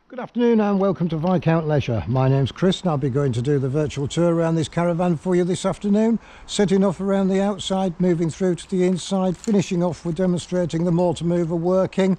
Good afternoon and welcome to Viscount Leisure. My name's Chris and I'll be going to do the virtual tour around this caravan for you this afternoon, setting off around the outside, moving through to the inside, finishing off with demonstrating the motor mover working,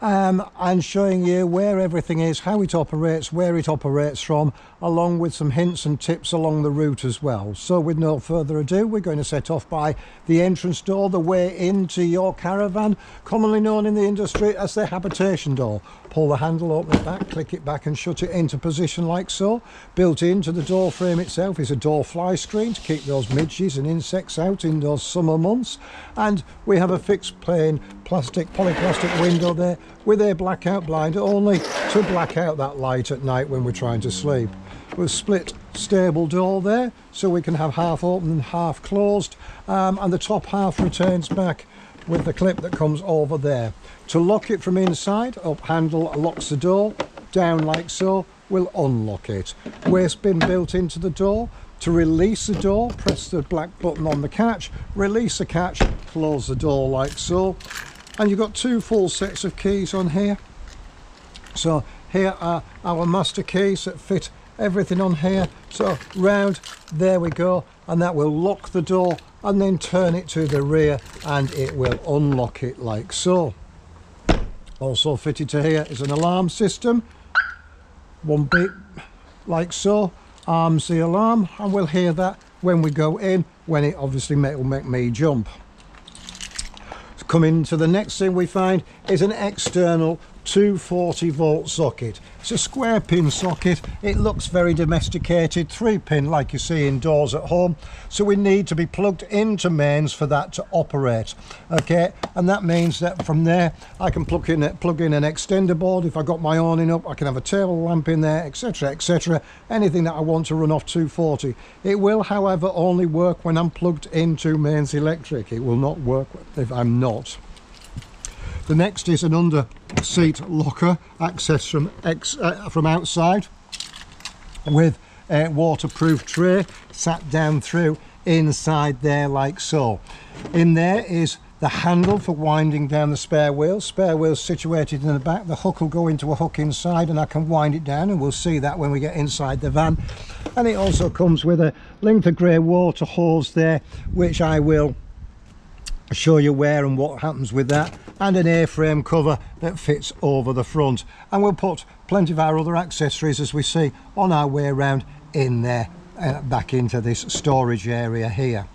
and showing you where everything is, how it operates, where it operates from, along with some hints and tips along the route as well. So with no further ado, we're going to set off by the entrance door, the way into your caravan, commonly known in the industry as the habitation door. Pull the handle, open it back, click it back and shut it into position like so. Built into the door frame itself is a door fly screen to keep those midges and insects out in those summer months. And we have a fixed pane polyplastic window there with a blackout blind only to black out that light at night when we're trying to sleep. With a split stable door there so we can have half open and half closed, and the top half retains back with the clip that comes over there. To lock it from inside, up handle locks the door, down like so will unlock it. Waste bin built into the door. To release the door, press the black button on the catch, release the catch, close the door like so. And you've got two full sets of keys on here. So here are our master keys that fit everything on here. So round, there we go, and that will lock the door and then turn it to the rear and it will unlock it like so. Also fitted to here is an alarm system. One beep like so, arms the alarm, and we'll hear that when we go in, when it obviously will make me jump. Coming to the next thing we find is an external 240 volt socket. It's a square pin socket. It looks very domesticated, 3-pin like you see indoors at home, so we need to be plugged into mains for that to operate. Okay, and that means that from there I can plug in an extender board. If I got my awning up, I can have a table lamp in there, etc, etc, anything that I want to run off 240. It will however only work when I'm plugged into mains electric. It will not work if I'm not. The next is an under seat locker, access from outside, with a waterproof tray sat down through inside there like so. In there is the handle for winding down the spare wheels. Spare wheels situated in the back. The hook will go into a hook inside and I can wind it down, and we'll see that when we get inside the van. And it also comes with a length of grey water hose there, which I will show you where and what happens with that, and an A-frame cover that fits over the front. And we'll put plenty of our other accessories as we see on our way around in there, back into this storage area here.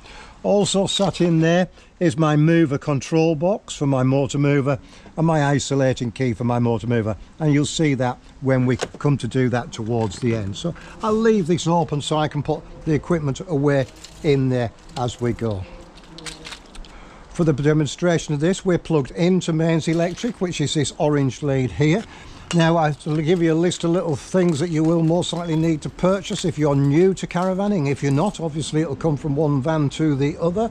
Also sat in there is my mover control box for my motor mover and my isolating key for my motor mover, and you'll see that when we come to do that towards the end. So I'll leave this open so I can put the equipment away in there as we go. For the demonstration of this, we're plugged into mains electric, which is this orange lead here. Now I'll give you a list of little things that you will most likely need to purchase if you're new to caravanning. If you're not, obviously it'll come from one van to the other.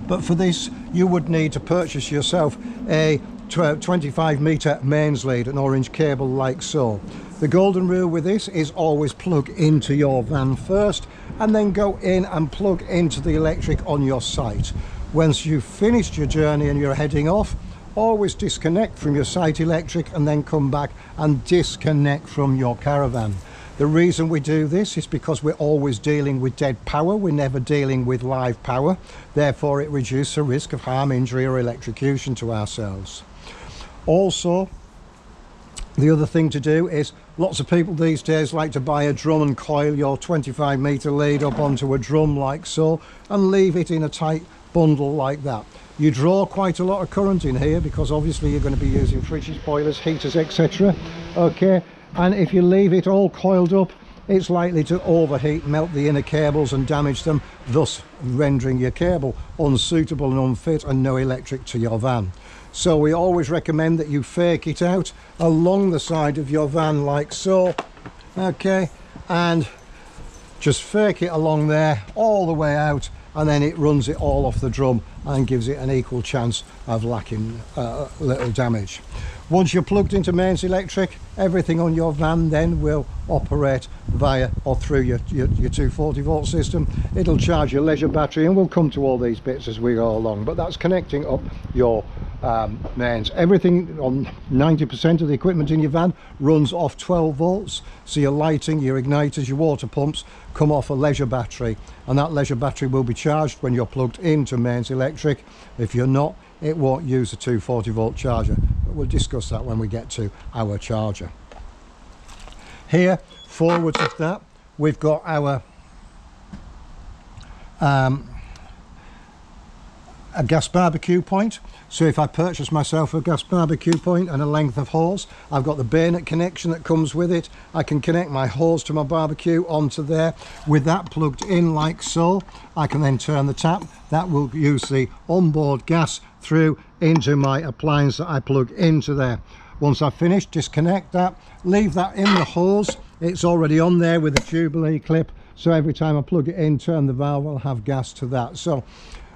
But for this, you would need to purchase yourself a 25 metre mains lead, an orange cable like so. The golden rule with this is always plug into your van first and then go in and plug into the electric on your site. Once you've finished your journey and you're heading off, always disconnect from your site electric and then come back and disconnect from your caravan. The reason we do this is because we're always dealing with dead power. We're never dealing with live power. Therefore, it reduces the risk of harm, injury or electrocution to ourselves. Also, the other thing to do is, lots of people these days like to buy a drum and coil your 25 metre lead up onto a drum like so and leave it in a tight bundle like that. You draw quite a lot of current in here because obviously you're going to be using fridges, boilers, heaters, etc. Okay, and if you leave it all coiled up, it's likely to overheat, melt the inner cables and damage them, thus rendering your cable unsuitable and unfit and no electric to your van. So we always recommend that you fake it out along the side of your van like so. Okay, and just fake it along there all the way out, and then it runs it all off the drum and gives it an equal chance of lacking little damage. Once you're plugged into mains electric, everything on your van then will operate via or through your 240 volt system. It'll charge your Leisure battery, and we'll come to all these bits as we go along, but that's connecting up your mains. Everything on 90% of the equipment in your van runs off 12 volts, so your lighting, your igniters, your water pumps come off a Leisure battery, and that Leisure battery will be charged when you're plugged into mains electric. If you're not, it won't use a 240 volt charger, but we'll discuss that when we get to our charger. Here forwards of that we've got our a gas barbecue point. So if I purchase myself a gas barbecue point and a length of hose, I've got the bayonet connection that comes with it. I can connect my hose to my barbecue onto there. With that plugged in like so, I can then turn the tap. That will use the onboard gas through into my appliance that I plug into there. Once I've finished, disconnect that, leave that in the hose. It's already on there with a Jubilee clip, so every time I plug it in, turn the valve, I'll have gas to that. So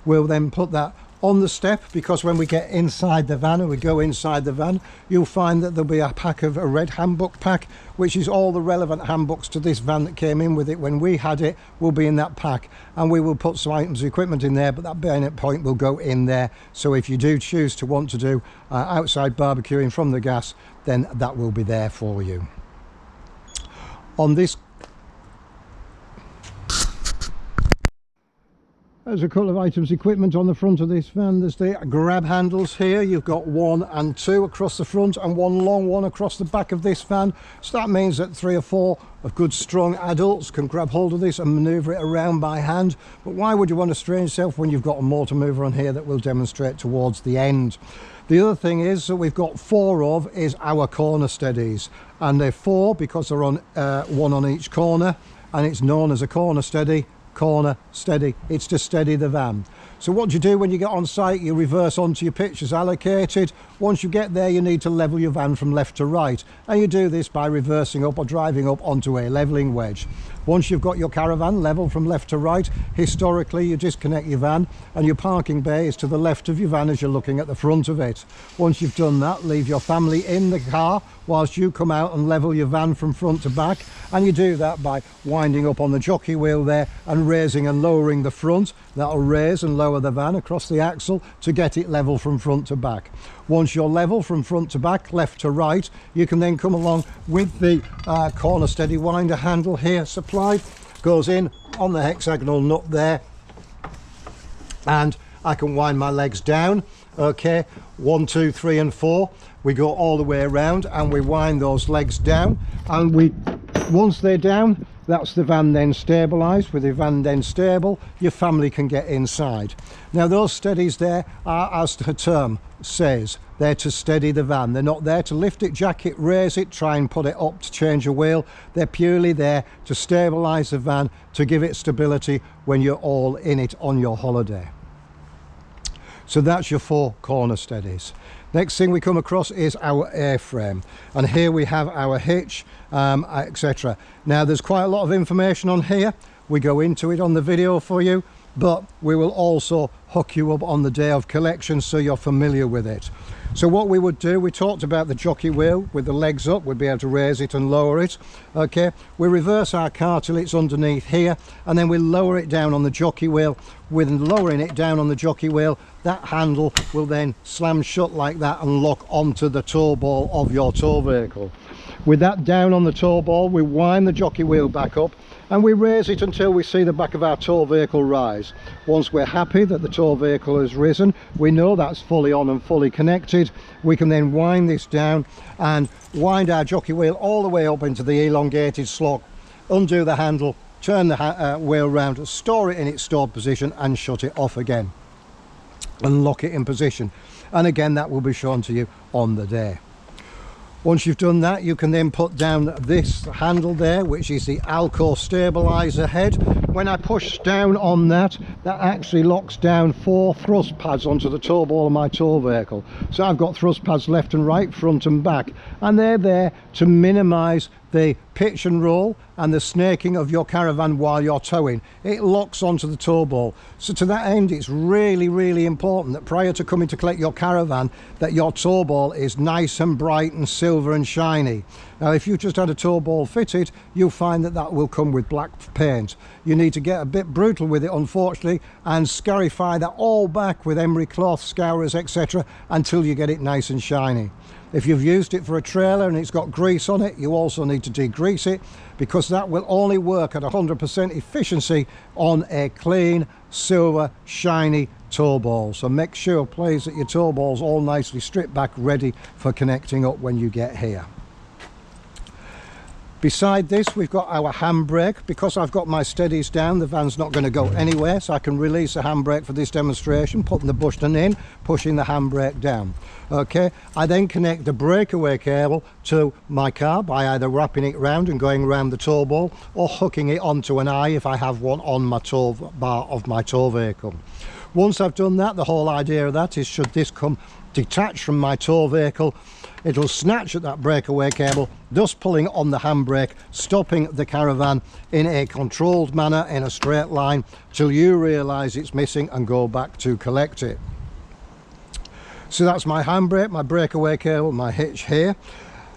we'll then put that on the step, because when we get inside the van, and we go inside the van, you'll find that there'll be a pack of a red handbook pack, which is all the relevant handbooks to this van that came in with it when we had it, will be in that pack, and we will put some items of equipment in there, but that bayonet point will go in there. So if you do choose to want to do outside barbecuing from the gas, then that will be there for you. On this, there's a couple of items equipment on the front of this van. There's the grab handles here. You've got 1 and 2 across the front and one long one across the back of this van. So that means that 3 or 4 of good strong adults can grab hold of this and maneuver it around by hand. But why would you want to strain yourself when you've got a motor mover on here that will demonstrate towards the end? The other thing is that we've got 4 of is our corner steadies, and they're 4 because they're on 1 on each corner, and it's known as a corner steady. Corner steady, it's to steady the van. So what do you do when you get on site? You reverse onto your pitch as allocated. Once you get there, you need to level your van from left to right, and you do this by reversing up or driving up onto a leveling wedge. Once you've got your caravan level from left to right, historically you disconnect your van, and your parking bay is to the left of your van as you're looking at the front of it. Once you've done that, leave your family in the car whilst you come out and level your van from front to back, and you do that by winding up on the jockey wheel there and raising and lowering the front. That'll raise and lower the van across the axle to get it level from front to back. Once you're level from front to back, left to right, you can then come along with the corner steady winder handle here supplied. Goes in on the hexagonal nut there, and I can wind my legs down. Okay, 1, 2, 3 and 4. We go all the way around and we wind those legs down, and once they're down, that's the van then stabilised. With the van then stable, your family can get inside. Now those steadies there are, as the term says, they're to steady the van. They're not there to lift it, jack it, raise it, try and put it up to change a wheel. They're purely there to stabilise the van, to give it stability when you're all in it on your holiday. So that's your 4 corner steadies. Next thing we come across is our airframe, and here we have our hitch, etc. Now there's quite a lot of information on here. We go into it on the video for you, but we will also hook you up on the day of collection so you're familiar with it. So what we would do, we talked about the jockey wheel with the legs up, we'd be able to raise it and lower it. Okay, we reverse our car till it's underneath here, and then we lower it down on the jockey wheel. With lowering it down on the jockey wheel, that handle will then slam shut like that and lock onto the tow ball of your tow vehicle. With that down on the tow ball, we wind the jockey wheel back up and we raise it until we see the back of our tow vehicle rise. Once we're happy that the tow vehicle has risen, we know that's fully on and fully connected, we can then wind this down and wind our jockey wheel all the way up into the elongated slot, undo the handle, turn the wheel round, store it in its stored position and shut it off again and lock it in position. And again, that will be shown to you on the day. Once you've done that, you can then put down this handle there, which is the Alco stabilizer head. When I push down on that, that actually locks down 4 thrust pads onto the tow ball of my tow vehicle. So I've got thrust pads left and right, front and back, and they're there to minimize the pitch and roll and the snaking of your caravan while you're towing. It locks onto the tow ball. So to that end, it's really important that prior to coming to collect your caravan, that your tow ball is nice and bright and silver and shiny. Now if you just had a tow ball fitted, you'll find that that will come with black paint. You need to get a bit brutal with it, unfortunately, and scarify that all back with emery cloth, scourers, etc., until you get it nice and shiny. If you've used it for a trailer and it's got grease on it, you also need to degrease it, because that will only work at 100% efficiency on a clean, silver, shiny tow ball. So make sure, please, that your tow ball's all nicely stripped back, ready for connecting up when you get here. Beside this, we've got our handbrake. Because I've got my steadies down, the van's not going to go anywhere, so I can release the handbrake for this demonstration, putting the button in, pushing the handbrake down. Okay, I then connect the breakaway cable to my car by either wrapping it round and going around the tow ball, or hooking it onto an eye if I have one on my tow bar of my tow vehicle. Once I've done that, the whole idea of that is, should this come detached from my tow vehicle, it'll snatch at that breakaway cable, thus pulling on the handbrake, stopping the caravan in a controlled manner in a straight line till you realise it's missing and go back to collect it. So that's my handbrake, my breakaway cable, my hitch here.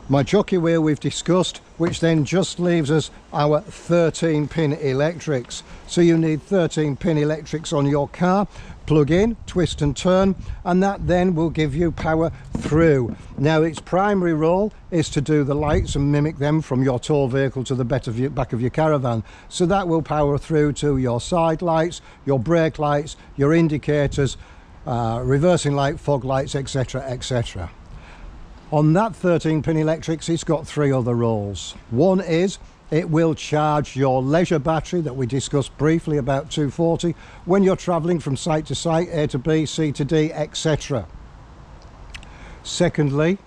My jockey wheel we've discussed, which then just leaves us our 13-pin electrics. So you need 13-pin electrics on your car. Plug in, twist and turn, and that then will give you power through. Now its primary role is to do the lights and mimic them from your tow vehicle to the back of your caravan. So that will power through to your side lights, your brake lights, your indicators, reversing light, fog lights, etc, etc. On that 13-pin electrics, it's got three other roles. One is it will charge your leisure battery that we discussed briefly about 240 when you're travelling from site to site, A to B, C to D, etc. Secondly,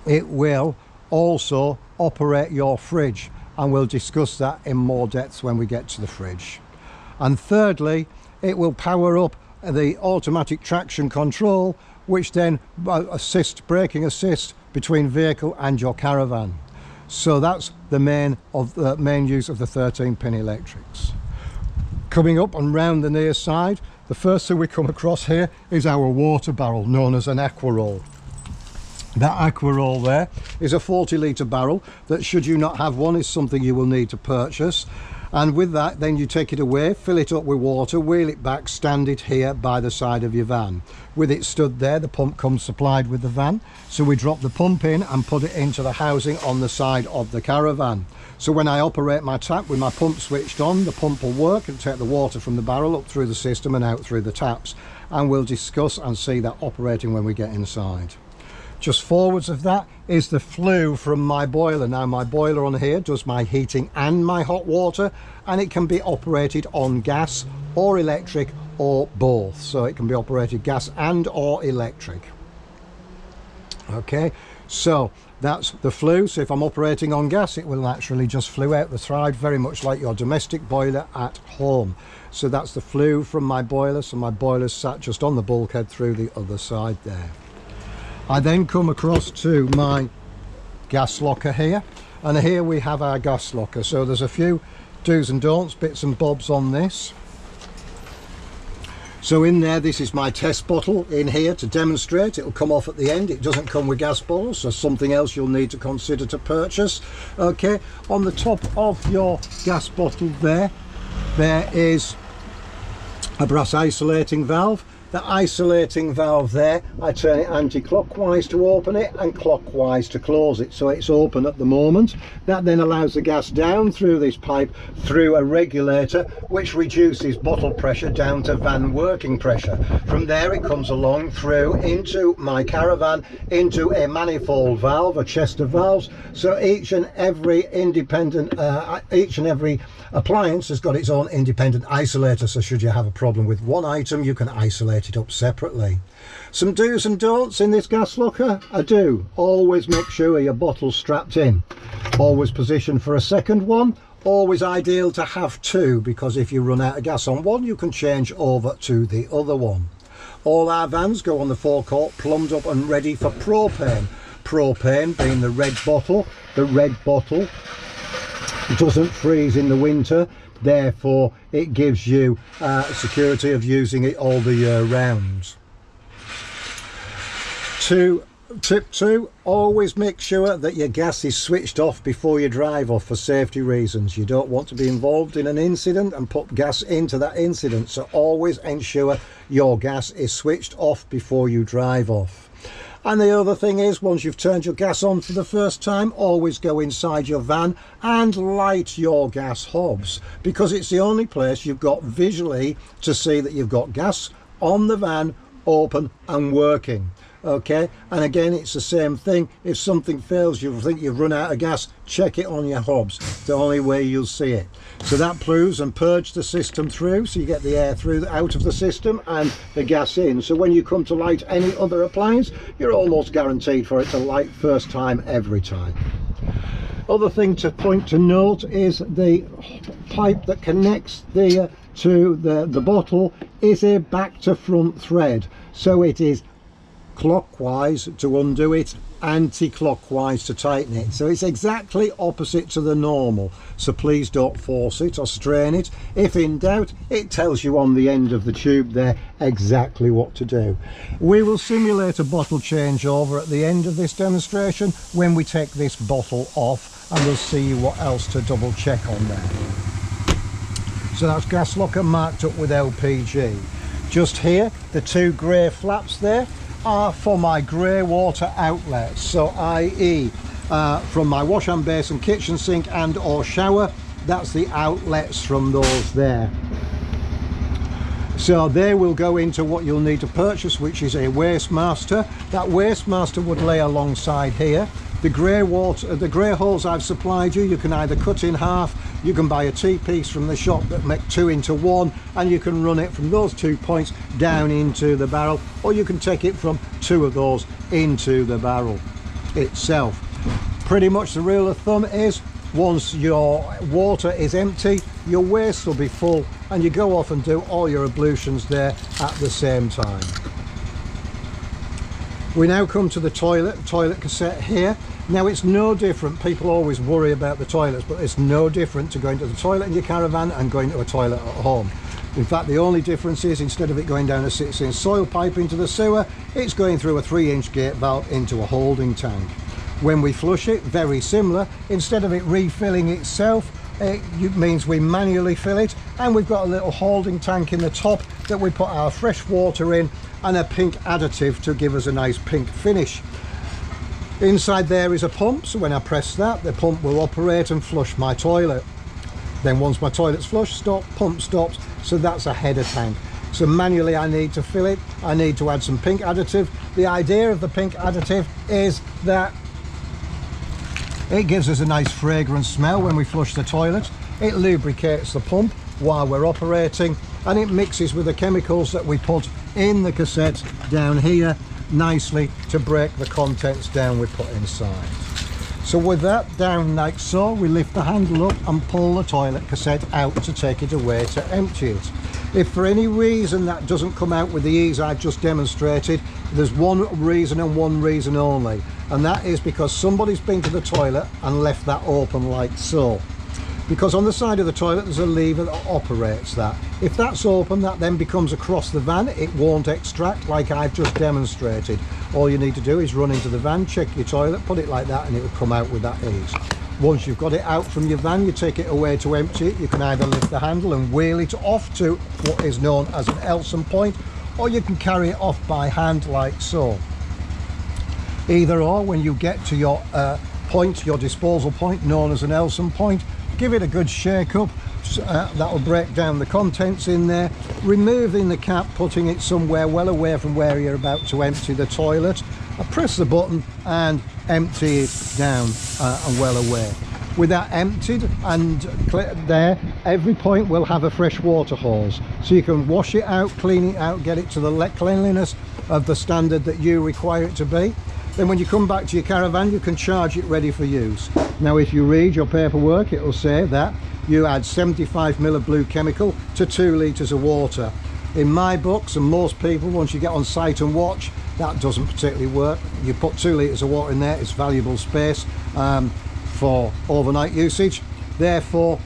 it will also operate your fridge, and we'll discuss that in more depth when we get to the fridge. And thirdly, it will power up the automatic traction control, which then braking assist between vehicle and your caravan. So that's the main use of the 13-pin electrics. Coming up and round the near side, the first thing we come across here is our water barrel, known as an aqua roll. That aqua roll there is a 40-litre barrel that, should you not have one, is something you will need to purchase. And with that, then you take it away, fill it up with water, wheel it back, stand it here by the side of your van. With it stood there, the pump comes supplied with the van. So we drop the pump in and put it into the housing on the side of the caravan. So when I operate my tap with my pump switched on, the pump will work and take the water from the barrel up through the system and out through the taps. And we'll discuss and see that operating when we get inside. Just forwards of that is the flue from my boiler. Now my boiler on here does my heating and my hot water, and it can be operated on gas or electric or both. So it can be operated gas and or electric. Okay, so that's the flue. So if I'm operating on gas, it will naturally just flue out the side, very much like your domestic boiler at home. So that's the flue from my boiler. So my boiler's sat just on the bulkhead through the other side there. I then come across to my gas locker here, and here we have our gas locker. So there's a few do's and don'ts, bits and bobs on this. So in there, this is my test bottle in here to demonstrate. It'll come off at the end. It doesn't come with gas bottles, so something else you'll need to consider to purchase. Okay, on the top of your gas bottle there is a brass isolating valve. The isolating valve there, I turn it anti-clockwise to open it and clockwise to close it, so it's open at the moment. That then allows the gas down through this pipe through a regulator, which reduces bottle pressure down to van working pressure. From there it comes along through into my caravan, into a manifold valve, a chest of valves. So each and every appliance has got its own independent isolator, so should you have a problem with one item, you can isolate it up separately. Some do's and don'ts in this gas locker. I do. Always make sure your bottle's strapped in. Always position for a second one. Always ideal to have two, because if you run out of gas on one, you can change over to the other one. All our vans go on the forecourt plumbed up and ready for propane. propane being the red bottle. The red bottle doesn't freeze in the winter, therefore it gives you security of using it all the year round. Tip 2, always make sure that your gas is switched off before you drive off for safety reasons. You don't want to be involved in an incident and put gas into that incident, so always ensure your gas is switched off before you drive off. And the other thing is, once you've turned your gas on for the first time, always go inside your van and light your gas hobs, because it's the only place you've got visually to see that you've got gas on the van, open and working. Okay, and again it's the same thing. If something fails, you think you've run out of gas, check it on your hobs. It's the only way you'll see it. So that proves and purge the system through, so you get the air through out of the system and the gas in. So when you come to light any other appliance, you're almost guaranteed for it to light first time every time. Other thing to point to note is the pipe that connects to the bottle is a back to front thread, so it is clockwise to undo it, anti-clockwise to tighten it, so it's exactly opposite to the normal. So please don't force it or strain it. If in doubt, it tells you on the end of the tube there exactly what to do. We will simulate a bottle changeover at the end of this demonstration when we take this bottle off, and we'll see what else to double check on there. So that's gas locker marked up with LPG. Just here, the two grey flaps there are for my grey water outlets, so i.e. From my wash and basin, kitchen sink and or shower, that's the outlets from those there. So they will go into what you'll need to purchase, which is a Wastemaster. That Wastemaster would lay alongside here. The grey holes I've supplied you, you can either cut in half, you can buy a T-piece from the shop that make 2 into 1, and you can run it from those 2 points down into the barrel, or you can take it from 2 of those into the barrel itself. Pretty much the rule of thumb is, once your water is empty, your waste will be full, and you go off and do all your ablutions there at the same time. We now come to the toilet cassette here. Now it's no different, people always worry about the toilets, but it's no different to going to the toilet in your caravan and going to a toilet at home. In fact, the only difference is, instead of it going down a 6-inch soil pipe into the sewer, it's going through a 3-inch gate valve into a holding tank. When we flush it, very similar. Instead of it refilling itself, it means we manually fill it, and we've got a little holding tank in the top that we put our fresh water in, and a pink additive to give us a nice pink finish. Inside there is a pump, so when I press that, the pump will operate and flush my toilet. Then once my toilet's flushed, pump stops, so that's a header tank. So manually I need to fill it, I need to add some pink additive. The idea of the pink additive is that it gives us a nice fragrant smell when we flush the toilet. It lubricates the pump while we're operating, and it mixes with the chemicals that we put in the cassette down here nicely to break the contents down we put inside. So with that down like so, we lift the handle up and pull the toilet cassette out to take it away to empty it. If for any reason that doesn't come out with the ease I've just demonstrated, there's one reason and one reason only, and that is because somebody's been to the toilet and left that open like so. Because on the side of the toilet there's a lever that operates that. If that's open, that then becomes across the van, it won't extract like I've just demonstrated. All you need to do is run into the van, check your toilet, put it like that, and it will come out with that ease. Once you've got it out from your van, you take it away to empty it. You can either lift the handle and wheel it off to what is known as an Elson point, or you can carry it off by hand like so. Either or, when you get to your point, your disposal point known as an Elson point, give it a good shake up. That will break down the contents in there, removing the cap, putting it somewhere well away from where you're about to empty the toilet. I press the button and empty it down and well away. With that emptied and there, every point will have a fresh water hose, so you can wash it out, clean it out, get it to the cleanliness of the standard that you require it to be. Then when you come back to your caravan, you can charge it ready for use. Now if you read your paperwork, it will say that you add 75 ml of blue chemical to 2 litres of water. In my books, and most people, once you get on site and watch, that doesn't particularly work. You put 2 litres of water in there, it's valuable space for overnight usage. Therefore,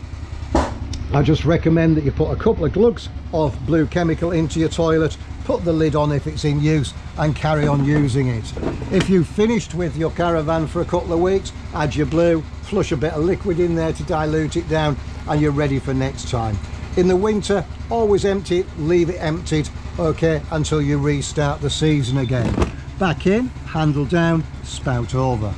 I just recommend that you put a couple of glugs of blue chemical into your toilet, put the lid on if it's in use, and carry on using it. If you've finished with your caravan for a couple of weeks, add your blue, flush a bit of liquid in there to dilute it down, and you're ready for next time. In the winter, always empty it, leave it emptied, okay, until you restart the season again. Back in, handle down, spout over.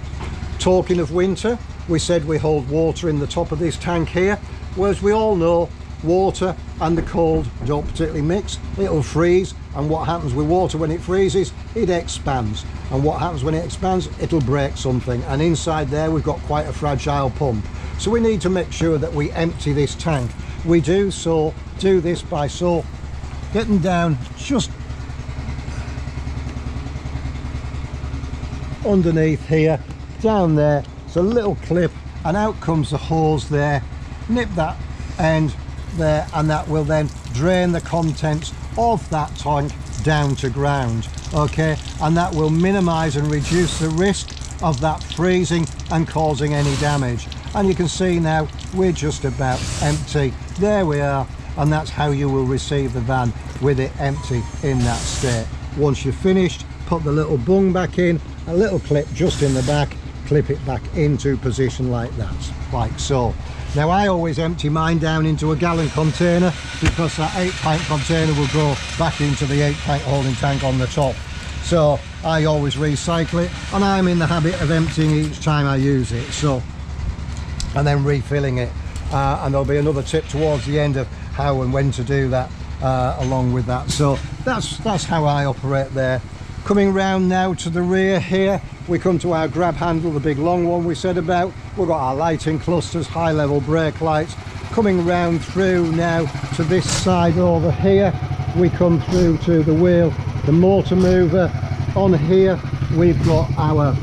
Talking of winter, we said we hold water in the top of this tank here. Well, as we all know, water and the cold don't particularly mix. It'll freeze, and what happens with water when it freezes? It expands, and what happens when it expands? It'll break something, and inside there we've got quite a fragile pump. So we need to make sure that we empty this tank. We do this by getting down just underneath here, down there. It's a little clip, and out comes the hose there. Nip that end there, and that will then drain the contents of that tank down to ground, okay, and that will minimize and reduce the risk of that freezing and causing any damage. And you can see now we're just about empty. There we are, and that's how you will receive the van, with it empty in that state. Once you're finished, put the little bung back in, a little clip just in the back, clip it back into position like that, like so. Now I always empty mine down into a gallon container, because that 8-pint container will go back into the 8-pint holding tank on the top. So I always recycle it, and I'm in the habit of emptying each time I use it, so, and then refilling it. And there'll be another tip towards the end of how and when to do that along with that. So that's how I operate there. Coming round now to the rear here, we come to our grab handle, the big long one we said about. We've got our lighting clusters, high level brake lights. Coming round through now to this side over here, we come through to the wheel, the motor mover. On here we've got our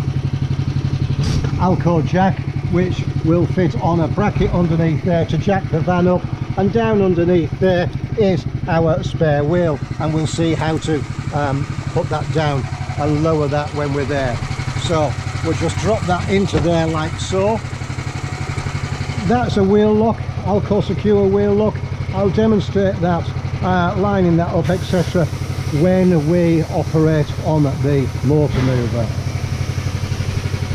Alco jack, which will fit on a bracket underneath there to jack the van up, and down underneath there is our spare wheel, and we'll see how to put that down and lower that when we're there. So we'll just drop that into there like so. That's a wheel lock, Alco secure wheel lock. I'll demonstrate that, lining that up, etc., when we operate on the motor mover.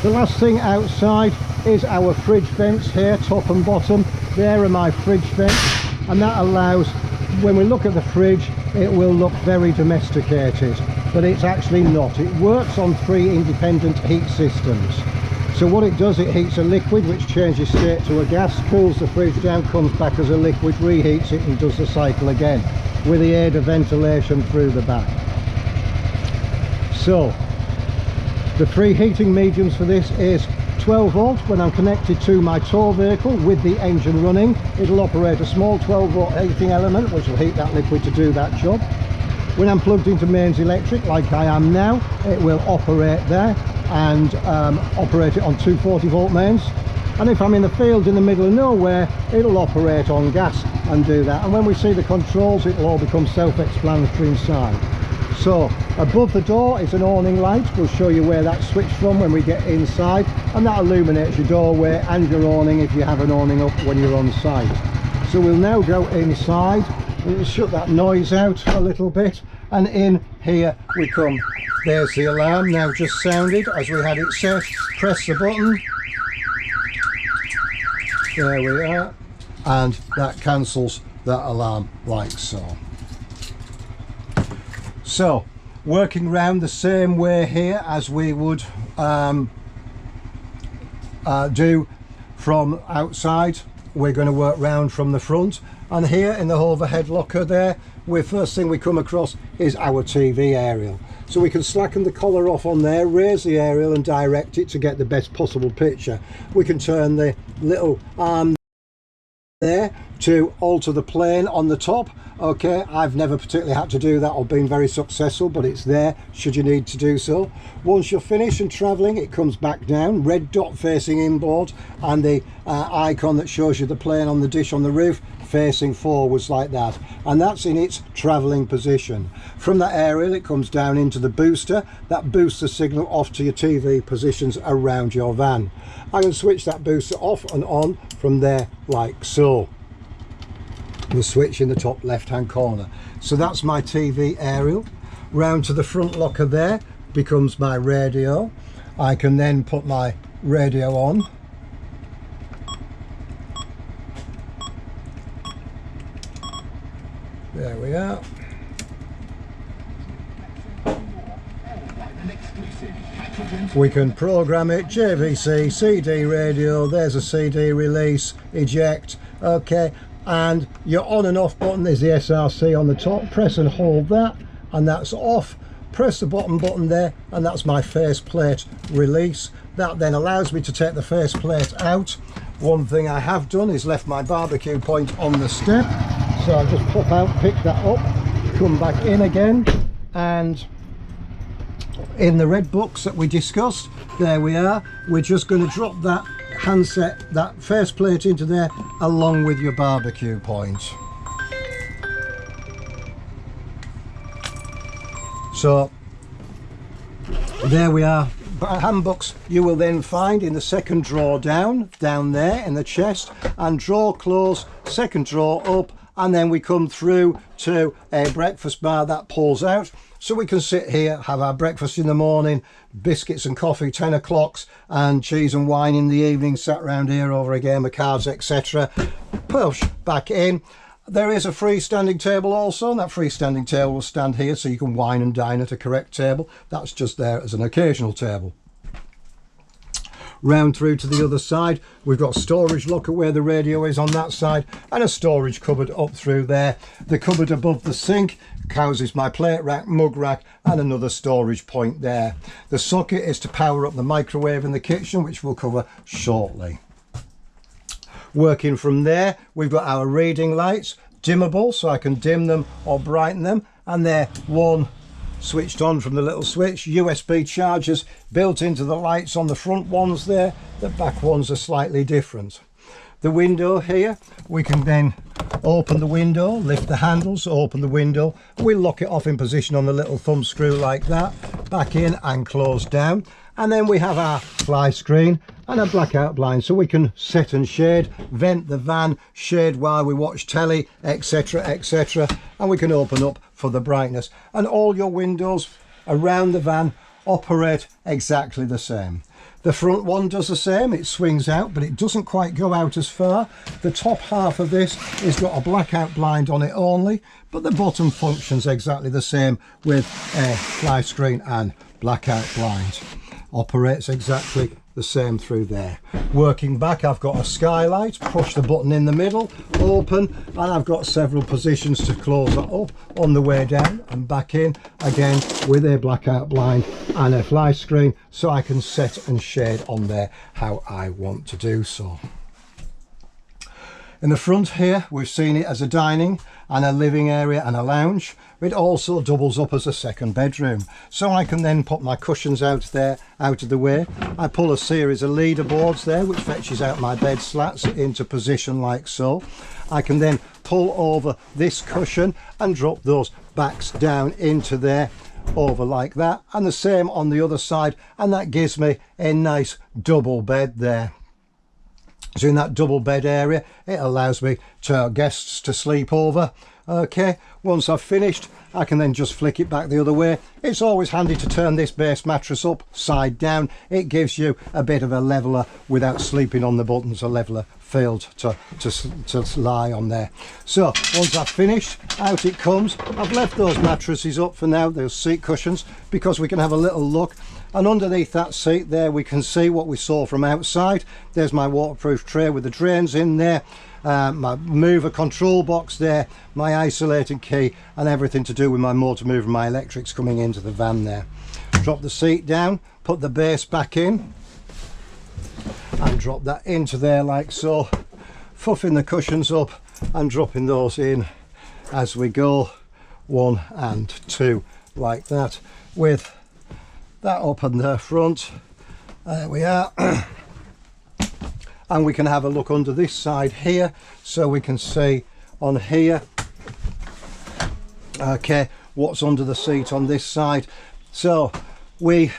The last thing outside is our fridge vents here, top and bottom. There are my fridge vents, and that allows, when we look at the fridge, it will look very domesticated, but it's actually not. It works on 3 independent heat systems. So what it does, it heats a liquid which changes state to a gas, cools the fridge down, comes back as a liquid, reheats it, and does the cycle again with the aid of ventilation through the back. So the 3 heating mediums for this is 12 volt when I'm connected to my tow vehicle with the engine running. It'll operate a small 12 volt heating element which will heat that liquid to do that job. When I'm plugged into mains electric like I am now, it will operate there and operate it on 240 volt mains. And if I'm in the field in the middle of nowhere, it'll operate on gas and do that. And when we see the controls, it'll all become self-explanatory inside. So above the door is an awning light. We'll show you where that's switched from when we get inside, and that illuminates your doorway and your awning if you have an awning up when you're on site. So we'll now go inside. We'll shut that noise out a little bit, and in here we come. There's the alarm now just sounded as we had it set. Press the button. There we are, and that cancels that alarm like so. So working round the same way here as we would do from outside, we're going to work round from the front. And here in the overhead locker there, first thing we come across is our TV aerial. So we can slacken the collar off on there, raise the aerial and direct it to get the best possible picture. We can turn the little arm there to alter the plane on the top. Okay, I've never particularly had to do that or been very successful, but it's there should you need to do so. Once you're finished and traveling, it comes back down, red dot facing inboard, and the icon that shows you the plane on the dish on the roof facing forwards like that, and that's in its traveling position. From that area it comes down into the booster that boosts the signal off to your TV positions around your van. I can switch that booster off and on from there like so. The switch in the top left hand corner. So that's my TV aerial. Round to the front locker there becomes my radio. I can then put my radio on. There we are. We can program it, JVC, CD radio, there's a CD release, eject, okay, and your on and off button is the SRC on the top. Press and hold that and that's off. Press the button there and that's my faceplate release. That then allows me to take the faceplate out. One thing I have done is left my barbecue point on the step, so I'll just pop out, pick that up, come back in again, and in the red box that we discussed, there we are. We're just going to drop that handset, that faceplate into there along with your barbecue point. So there we are. Handbooks you will then find in the second drawer down there in the chest, and drawer close, second drawer up, and then we come through to a breakfast bar that pulls out, so we can sit here, have our breakfast in the morning, biscuits and coffee 10 o'clocks, and cheese and wine in the evening, sat round here over a game of cards, etc. Push back in. There is a freestanding table also, and that freestanding table will stand here so you can wine and dine at a correct table. That's just there as an occasional table. Round through to the other side, we've got storage locker where the radio is on that side, and a storage cupboard up through there. The cupboard above the sink houses my plate rack, mug rack, and another storage point there. The socket is to power up the microwave in the kitchen, which we'll cover shortly. Working from there, we've got our reading lights, dimmable, so I can dim them or brighten them, and they're one switched on from the little switch. USB chargers built into the lights on the front ones there, the back ones are slightly different. The window here, we can then open the window, lift the handles, open the window, we'll lock it off in position on the little thumb screw like that, back in and close down. And then we have our fly screen and a blackout blind, so we can set and shade, vent the van, shade while we watch telly, etc, etc, and we can open up for the brightness. And all your windows around the van operate exactly the same. The front one does the same, it swings out, but it doesn't quite go out as far. The top half of this has got a blackout blind on it only, but the bottom functions exactly the same with a fly screen and blackout blind. Operates exactly the same through there. Working back, I've got a skylight, push the button in the middle, open, and I've got several positions to close that up on the way down and back in, again with a blackout blind and a fly screen, so I can set and shade on there how I want to do so. In the front here, we've seen it as a dining and a living area and a lounge. It also doubles up as a second bedroom, so I can then put my cushions out there, out of the way. I pull a series of leader boards there, which fetches out my bed slats into position like so. I can then pull over this cushion and drop those backs down into there, over like that, and the same on the other side, and that gives me a nice double bed there. So in that double bed area, it allows me to guests to sleep over. Okay, once I've finished, I can then just flick it back the other way. It's always handy to turn this base mattress up side down. It gives you a bit of a leveler without sleeping on the buttons, a leveler field to lie on there. So once I've finished, out it comes. I've left those mattresses up for now, those seat cushions, because we can have a little look. And underneath that seat there, we can see what we saw from outside. There's my waterproof tray with the drains in there, my mover control box there, my isolating key, and everything to do with my motor mover and my electrics coming into the van there. Drop the seat down, put the base back in, and drop that into there like so. fuffing the cushions up and dropping those in as we go, 1 and 2 like that, with that up on the front. There we are. And we can have a look under this side here, so we can see on here, okay, what's under the seat on this side. So we,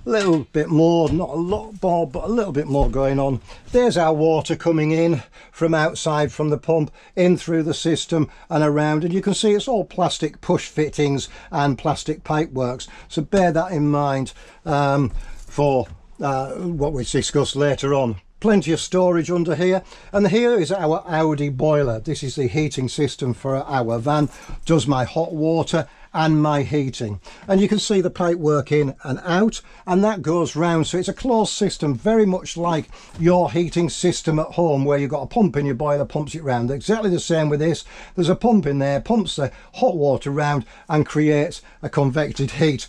a little bit more, not a lot more, but a little bit more going on. There's our water coming in from outside from the pump, in through the system and around, and you can see it's all plastic push fittings and plastic pipe works, so bear that in mind for what we discuss later on. Plenty of storage under here, and here is our Audi boiler. This is the heating system for our van, does my hot water and my heating, and you can see the pipe work in and out, and that goes round, so it's a closed system, very much like your heating system at home, where you've got a pump in your boiler, pumps it round. Exactly the same with this. There's a pump in there, pumps the hot water round and creates a convected heat.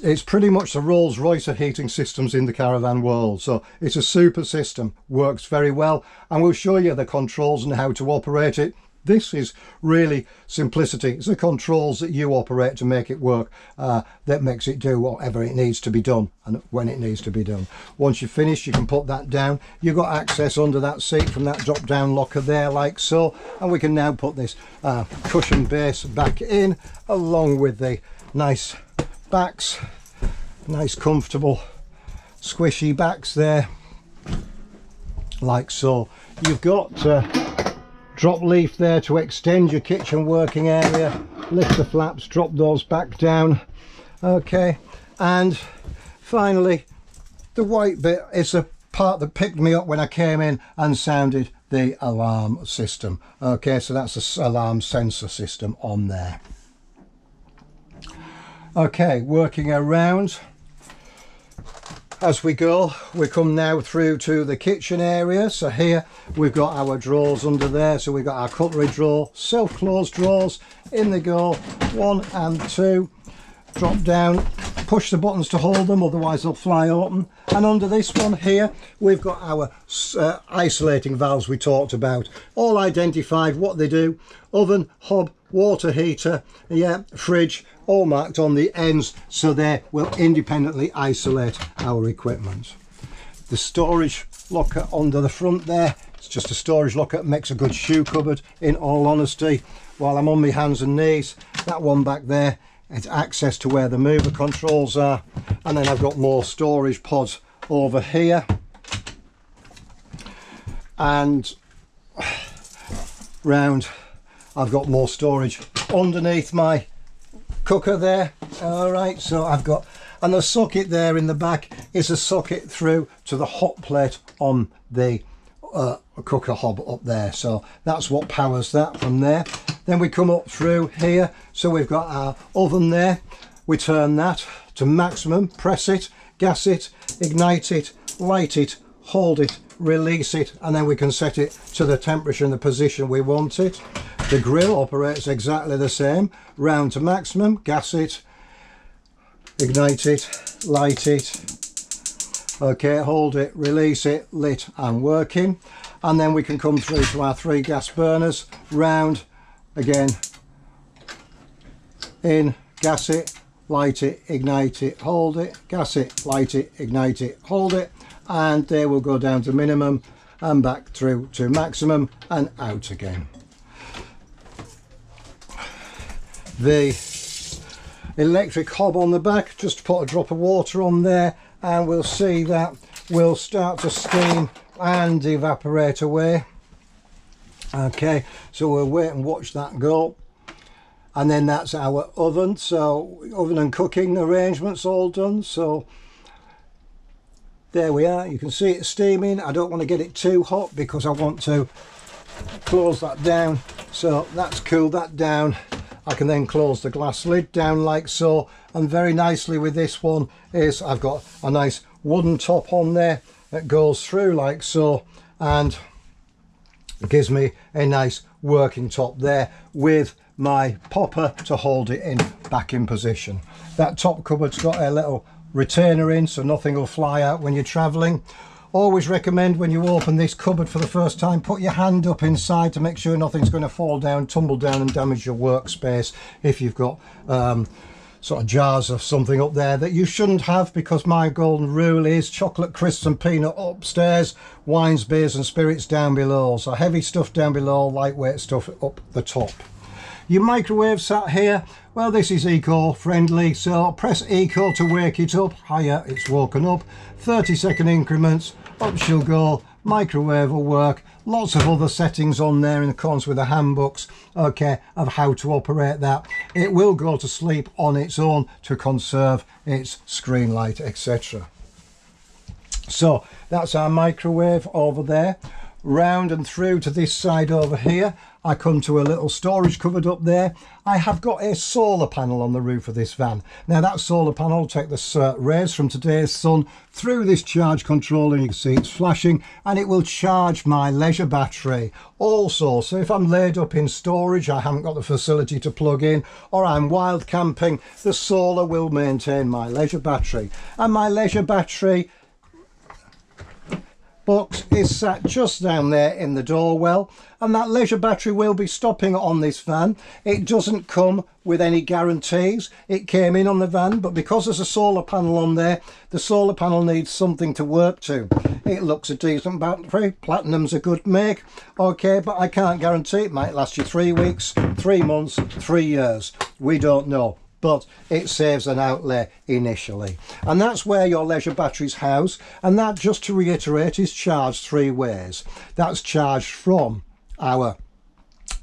It's pretty much the Rolls-Royce of heating systems in the caravan world, so it's a super system, works very well, and we'll show you the controls and how to operate it. This is really simplicity. It's the controls that you operate to make it work, that makes it do whatever it needs to be done and when it needs to be done. Once you're finished, you can put that down. You've got access under that seat from that drop down locker there, like so, and we can now put this cushion base back in, along with the nice backs, nice comfortable squishy backs there, like so. You've got drop leaf there to extend your kitchen working area. Lift the flaps, drop those back down, okay. And finally, the white bit is the part that picked me up when I came in and sounded the alarm system, okay. So that's the alarm sensor system on there. Okay, working around as we go, we come now through to the kitchen area. So here we've got our drawers under there, so we've got our cutlery drawer, self-closed drawers, in they go, 1 and 2, drop down, push the buttons to hold them, otherwise they'll fly open. And under this one here we've got our isolating valves we talked about, all identified what they do: oven, hob, water heater, yeah, fridge, all marked on the ends, so they will independently isolate our equipment. The storage locker under the front there, it's just a storage locker, makes a good shoe cupboard in all honesty. While I'm on my hands and knees, that one back there, it's access to where the mover controls are. And then I've got more storage pods over here, and round I've got more storage underneath my cooker there. All right, so I've got, and the socket there in the back is a socket through to the hot plate on the cooker hob up there, so that's what powers that from there. Then we come up through here, so we've got our oven there. We turn that to maximum, press it, gas it, ignite it, light it, hold it, release it, and then we can set it to the temperature and the position we want it. The grill operates exactly the same, round to maximum, gas it, ignite it, light it, okay, hold it, release it, lit and working. And then we can come through to our 3 gas burners, round, again, in, gas it, light it, ignite it, hold it, gas it, light it, ignite it, hold it, and they will go down to minimum and back through to maximum and out again. The electric hob on the back, just put a drop of water on there, and we'll see that will start to steam and evaporate away. Okay, so we'll wait and watch that go. And then that's our oven, so oven and cooking arrangements all done. So there we are, you can see it steaming. I don't want to get it too hot because I want to close that down, so that's cooled that down. I can then close the glass lid down like so, and very nicely with this one is I've got a nice wooden top on there that goes through like so, and it gives me a nice working top there with my popper to hold it in back in position. That top cupboard's got a little retainer in, so nothing will fly out when you're traveling. Always recommend when you open this cupboard for the first time, put your hand up inside to make sure nothing's going to fall down, tumble down and damage your workspace if you've got sort of jars of something up there that you shouldn't have, because my golden rule is chocolate crisps and peanut upstairs, wines, beers and spirits down below. So heavy stuff down below, lightweight stuff up the top. Your microwave sat here, well, this is eco-friendly, so press eco to wake it up. Hiya, it's woken up. 30-second increments, up she'll go. Microwave will work. Lots of other settings on there in the corners with the handbooks, okay, of how to operate that. It will go to sleep on its own to conserve its screen light, etc. So that's our microwave over there. Round and through to this side over here, I come to a little storage cupboard up there. I have got a solar panel on the roof of this van. Now that solar panel will take the rays from today's sun through this charge controller, and you can see it's flashing, and it will charge my leisure battery also. So if I'm laid up in storage, I haven't got the facility to plug in, or I'm wild camping, the solar will maintain my leisure battery. And my leisure battery box is sat just down there in the door well, and that leisure battery will be stopping on this van. It doesn't come with any guarantees. It came in on the van, but because there's a solar panel on there, the solar panel needs something to work to. It looks a decent battery, platinum's a good make, okay, but I can't guarantee it might last you 3 weeks, 3 months, 3 years, we don't know. But it saves an outlay initially, and that's where your leisure batteries house. And that, just to reiterate, is charged 3 ways. That's charged from our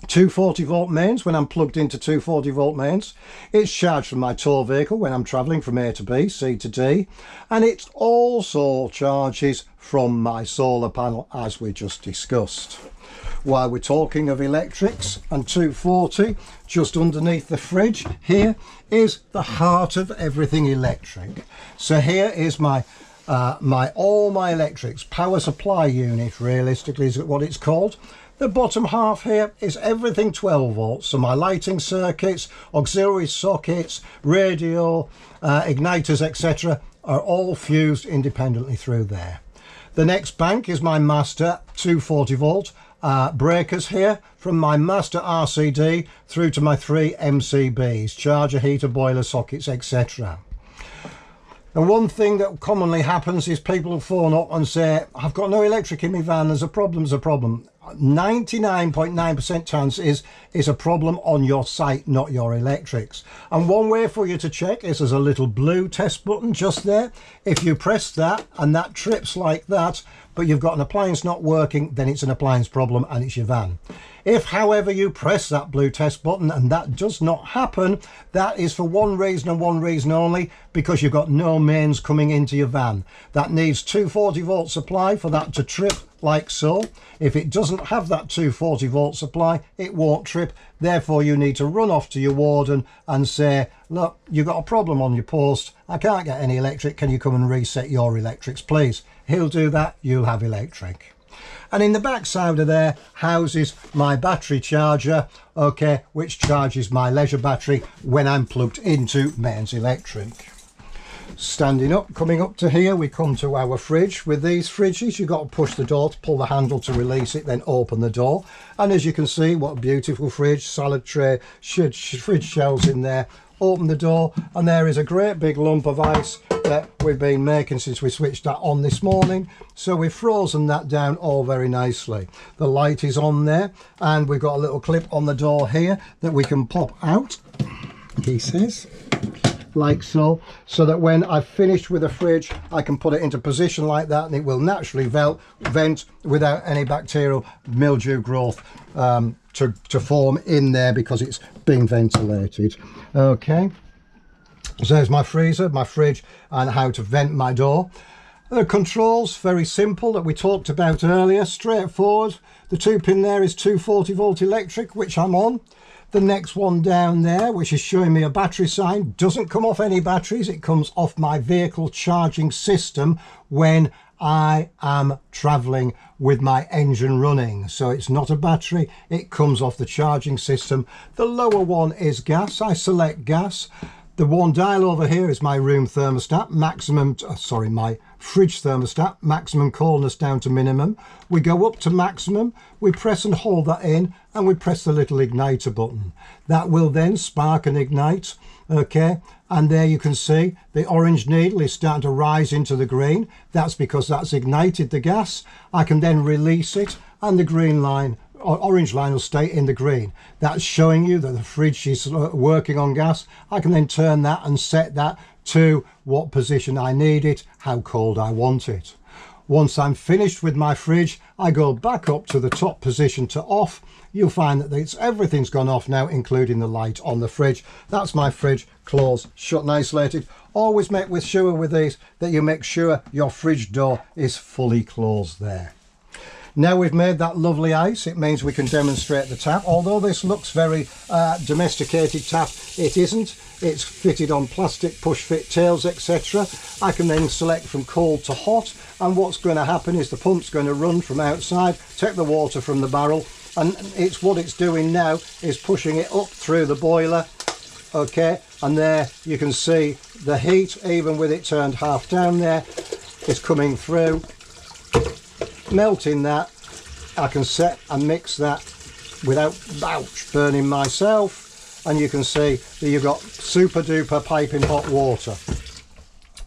240 volt mains when I'm plugged into 240 volt mains. It's charged from my tow vehicle when I'm travelling from A to B, C to D, and it also charges from my solar panel, as we just discussed. While we're talking of electrics and 240, just underneath the fridge here is the heart of everything electric. So here is my all my electrics power supply unit, realistically is what it's called. The bottom half here is everything 12 volts, so my lighting circuits, auxiliary sockets, radio, igniters, etc. are all fused independently through there. The next bank is my master 240 volt breakers here, from my master RCD through to my 3 MCBs, charger, heater, boiler sockets, etc. And one thing that commonly happens is people will phone up and say, I've got no electric in my van, there's a problem, there's a problem. 99.9% chance is a problem on your site, not your electrics. And one way for you to check is there's a little blue test button just there. If you press that and that trips like that, but you've got an appliance not working, then it's an appliance problem and it's your van. If, however, you press that blue test button and that does not happen, that is for one reason and one reason only, because you've got no mains coming into your van. That needs 240 volt supply for that to trip like so. If it doesn't have that 240 volt supply, it won't trip. Therefore, you need to run off to your warden and say, look, you've got a problem on your post. I can't get any electric. Can you come and reset your electrics, please? He'll do that. You'll have electric. And in the back side of there houses my battery charger, okay, which charges my leisure battery when I'm plugged into mains electric. Standing up, coming up to here, we come to our fridge. With these fridges, you've got to push the door to pull the handle to release it, then open the door. And as you can see, what a beautiful fridge, salad tray, fridge shelves in there. Open the door, and there is a great big lump of ice that we've been making since we switched that on this morning. So we've frozen that down all very nicely. The light is on there, and we've got a little clip on the door here that we can pop out, he says, like so, so that when I've finished with the fridge, I can put it into position like that, and it will naturally vent without any bacterial mildew growth to form in there, because it's being ventilated. Okay, so there's my freezer, my fridge, and how to vent my door. The controls, very simple, that we talked about earlier, straightforward. The 2-pin there is 240 volt electric, which I'm on. The next one down there, which is showing me a battery sign, doesn't come off any batteries. It comes off my vehicle charging system when I am travelling with my engine running. So it's not a battery, it comes off the charging system. The lower one is gas. I select gas. The one dial over here is my room thermostat, my fridge thermostat, maximum coolness down to minimum. We go up to maximum, we press and hold that in, and we press the little igniter button. That will then spark and ignite, okay? And there you can see the orange needle is starting to rise into the green. That's because that's ignited the gas. I can then release it, and the green line, orange line, will stay in the green. That's showing you that the fridge is working on gas. I can then turn that and set that to what position I need it, how cold I want it. Once I'm finished with my fridge, I go back up to the top position to off. You'll find that everything's gone off now, including the light on the fridge. That's my fridge closed, shut and isolated. Always make sure with these that you make sure your fridge door is fully closed there. Now we've made that lovely ice, it means we can demonstrate the tap. Although this looks very domesticated tap, it isn't. It's fitted on plastic push fit tails, etc. I can then select from cold to hot, and what's going to happen is the pump's going to run from outside, take the water from the barrel, and what it's doing now is pushing it up through the boiler, okay? And there you can see the heat, even with it turned half down there, is coming through, melting that. I can set and mix that without burning myself, and you can see that you've got super duper piping hot water.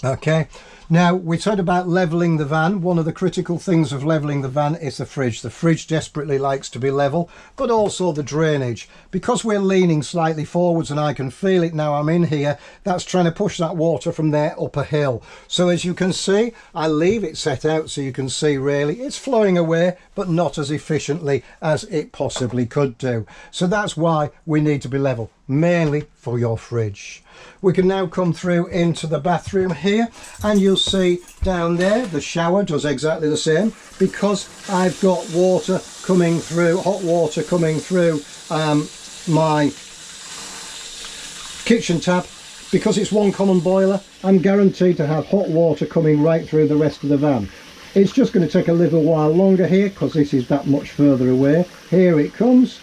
Okay, now we said about leveling the van. One of the critical things of leveling the van is the fridge. The fridge desperately likes to be level, but also the drainage. Because we're leaning slightly forwards, and I can feel it now I'm in here, that's trying to push that water from there up a hill. So as you can see, I leave it set out so you can see really it's flowing away, but not as efficiently as it possibly could do. So that's why we need to be level, mainly for your fridge. We can now come through into the bathroom here, and you'll see down there the shower does exactly the same, because I've got water coming through, hot water coming through my kitchen tap. Because it's one common boiler, I'm guaranteed to have hot water coming right through the rest of the van. It's just going to take a little while longer here because this is that much further away. Here it comes.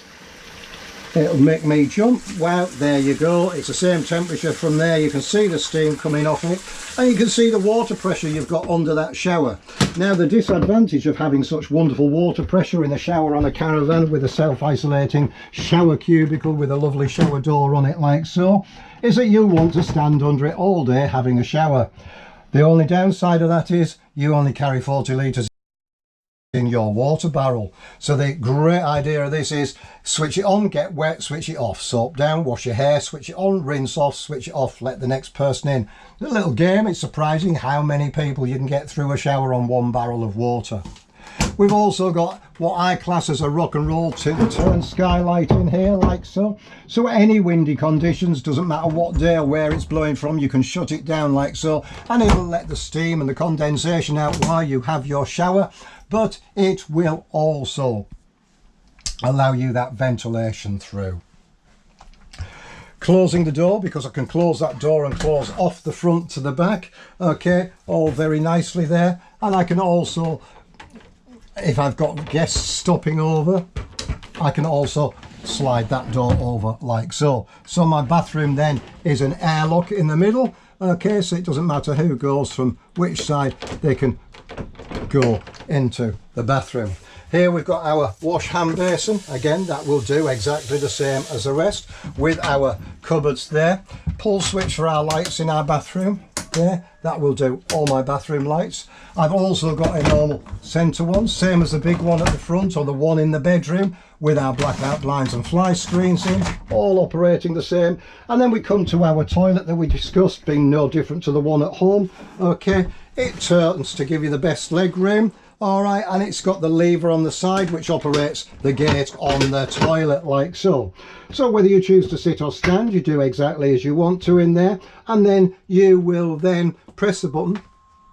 It'll make me jump. Wow, there you go. It's the same temperature from there. You can see the steam coming off it, and you can see the water pressure you've got under that shower. Now, the disadvantage of having such wonderful water pressure in a shower on a caravan with a self-isolating shower cubicle with a lovely shower door on it like so, is that you'll want to stand under it all day having a shower. The only downside of that is you only carry 40 litres in your water barrel. So the great idea of this is switch it on, get wet, switch it off, soap down, wash your hair, switch it on, rinse off, switch it off, let the next person in. It's a little game. It's surprising how many people you can get through a shower on one barrel of water. We've also got what I class as a rock and roll tilt-turn skylight in here like so. So any windy conditions, doesn't matter what day or where it's blowing from, you can shut it down like so, and it will let the steam and the condensation out while you have your shower, but it will also allow you that ventilation through. Closing the door, because I can close that door and close off the front to the back, okay, all very nicely there. And I can also, if I've got guests stopping over, I can also slide that door over like so. So my bathroom then is an airlock in the middle, okay, so it doesn't matter who goes from which side, they can go into the bathroom. Here we've got our wash hand basin. Again, that will do exactly the same as the rest, with our cupboards there. Pull switch for our lights in our bathroom there. That will do all my bathroom lights. I've also got a normal centre one, same as the big one at the front or the one in the bedroom, with our blackout blinds and fly screens in, all operating the same. And then we come to our toilet that we discussed, being no different to the one at home. Okay, it turns to give you the best leg room. All right, and it's got the lever on the side which operates the gate on the toilet like so. So whether you choose to sit or stand, you do exactly as you want to in there, and then you will then press the button,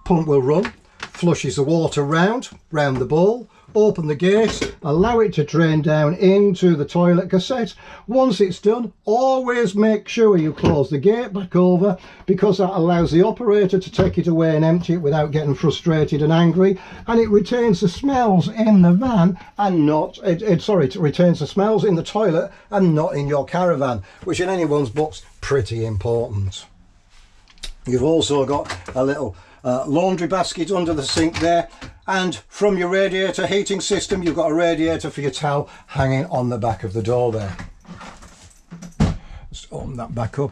pump will run, flushes the water round the bowl, open the gate, allow it to drain down into the toilet cassette. Once it's done, always make sure you close the gate back over, because that allows the operator to take it away and empty it without getting frustrated and angry, and it retains the smells in the van and not, it retains the smells in the toilet and not in your caravan, which in anyone's book's pretty important. You've also got a little laundry basket under the sink there, and from your radiator heating system you've got a radiator for your towel hanging on the back of the door there. Just open that back up.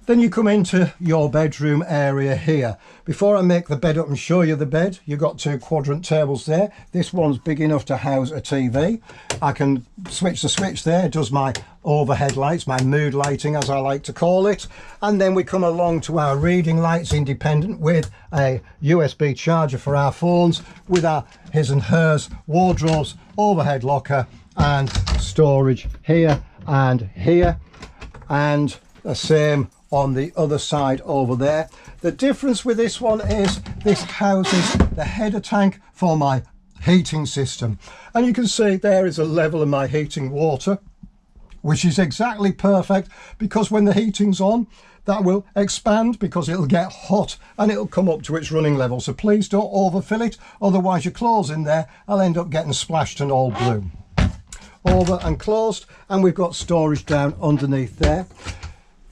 Then you come into your bedroom area here. Before I make the bed up and show you the bed, you've got two quadrant tables there. This one's big enough to house a TV. I can switch the switch there, it does my overhead lights, my mood lighting as I like to call it. And then we come along to our reading lights independent with a USB charger for our phones, with our his and hers wardrobes, overhead locker and storage here and here, and the same on the other side over there. The difference with this one is this houses the header tank for my heating system, and you can see there is a level of my heating water, which is exactly perfect, because when the heating's on that will expand because it'll get hot and it'll come up to its running level. So please don't overfill it, otherwise your clothes in there will end up getting splashed and all blue. Over and closed, and we've got storage down underneath there.